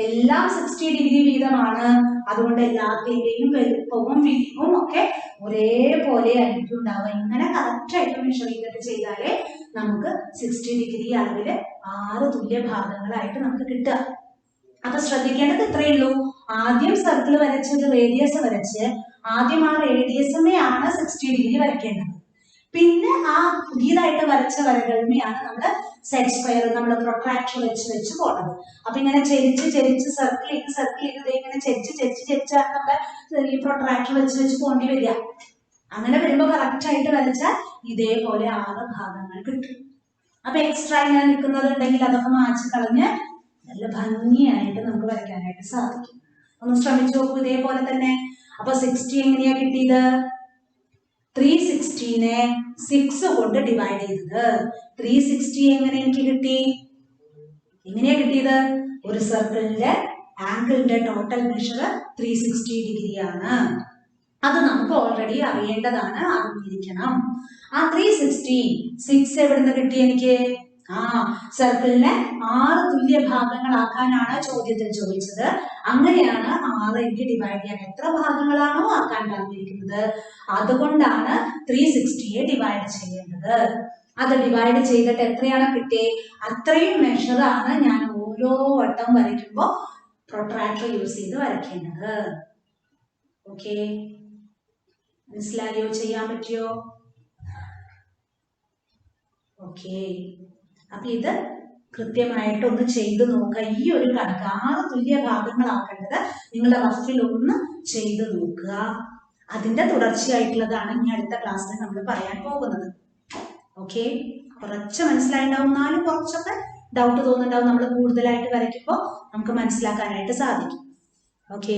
എല്ലാം 60 ഡിഗ്രി വീതമാണ്. അതുകൊണ്ട് എല്ലാത്തിന്റെയും വലുപ്പവും വീതിയും ഒക്കെ ഒരേപോലെ ആയിരിക്കും ഉണ്ടാവുക. ഇങ്ങനെ കറക്റ്റ് ആയിട്ട് മെഷർ ചെയ്തിട്ട് ചെയ്താലേ നമുക്ക് 60 ഡിഗ്രി അളവില് 6 തുല്യ ഭാഗങ്ങളായിട്ട് നമുക്ക് കിട്ടുക. അപ്പൊ ശ്രദ്ധിക്കേണ്ടത് ഇത്രയേ ഉള്ളൂ. ആദ്യം സർക്കിൾ വരച്ച് ഒരു റേഡിയസ് വരച്ച് ആദ്യം ആ റേഡിയസുമെയാണ് 60 ഡിഗ്രി വരയ്ക്കേണ്ടത്. പിന്നെ ആ പുതിയതായിട്ട് വരച്ച വരകളുമെയാണ് നമ്മൾ സെറ്റ് സ്ക്വയർ നമ്മൾ പ്രൊട്രാക്ടർ വെച്ച് പോണത്. അപ്പൊ ഇങ്ങനെ ചെരിച്ച് സർക്കിൾ ചെയ്ത് ഇങ്ങനെ ചെരിച്ചാണ് നമ്മുടെ ഈ പ്രൊട്രാക്ടർ വെച്ച് പോണ്ടി വരിക. അങ്ങനെ വരുമ്പോ കറക്റ്റ് ആയിട്ട് വരച്ചാൽ ഇതേപോലെ 6 ഭാഗങ്ങൾ കിട്ടും. അപ്പൊ എക്സ്ട്രാ ഇങ്ങനെ നിൽക്കുന്നതുണ്ടെങ്കിൽ അതൊക്കെ മാറ്റി കളഞ്ഞ് നല്ല ഭംഗിയായിട്ട് നമുക്ക് വരയ്ക്കാനായിട്ട് സാധിക്കും. ഒന്ന് ശ്രമിച്ചു നോക്കൂ ഇതേപോലെ തന്നെ. അപ്പൊ 60 എങ്ങനെയാ കിട്ടിയത്? 360നെ 6 കൊണ്ട് ഡിവൈഡ് ചെയ്തത്. 360 എങ്ങനെ എനിക്ക് കിട്ടി? എങ്ങനെയാ കിട്ടിയത്? ഒരു സർക്കിളിന്റെ ആംഗിളിന്റെ ടോട്ടൽ മെഷർ 360 ഡിഗ്രി ആണ്. അത് നമുക്ക് ഓൾറെഡി അറിയേണ്ടതാണ്, അറിഞ്ഞിരിക്കണം. ആ 360 6 എവിടുന്ന് കിട്ടി എനിക്ക്? സർക്കിളിനെ 6 തുല്യ ഭാഗങ്ങളാക്കാനാണ് ചോദ്യത്തിൽ ചോദിച്ചത്. അങ്ങനെയാണ് 6 എനിക്ക് ഡിവൈഡ് ചെയ്യാൻ എത്ര ഭാഗങ്ങളാണോ ആക്കാൻ പറഞ്ഞിരിക്കുന്നത് അതുകൊണ്ടാണ് 360യെ ഡിവൈഡ് ചെയ്യേണ്ടത്. അത് ഡിവൈഡ് ചെയ്തിട്ട് എത്രയാണ് കിട്ടിയത് അത്രയും മെഷറാണ് ഞാൻ ഓരോ വട്ടം വരയ്ക്കുമ്പോൾ പ്രൊട്രാക്ടർ യൂസ് ചെയ്ത് വരയ്ക്കേണ്ടത്. ഓക്കെ, മനസ്സിലായോ? ചെയ്യാൻ പറ്റിയോ? ഓക്കെ, അപ്പൊ ഇത് കൃത്യമായിട്ട് ഒന്ന് ചെയ്തു നോക്കുക. ഈ ഒരു കണക്ക് 6 തുല്യ ഭാഗങ്ങളാക്കേണ്ടത് നിങ്ങളുടെ റഫിൽ ഒന്ന് ചെയ്തു നോക്കുക. അതിന്റെ തുടർച്ചയായിട്ടുള്ളതാണ് ഇനി അടുത്ത ക്ലാസ്സിൽ നമ്മൾ പറയാൻ പോകുന്നത്. ഓക്കെ, കുറച്ച് മനസ്സിലായിട്ടുണ്ടാവും, എന്നാലും കുറച്ചൊക്കെ ഡൗട്ട് തോന്നുന്നുണ്ടാവും. നമ്മൾ കൂടുതലായിട്ട് വരയ്ക്കുമ്പോൾ നമുക്ക് മനസ്സിലാക്കാനായിട്ട് സാധിക്കും. ഓക്കെ.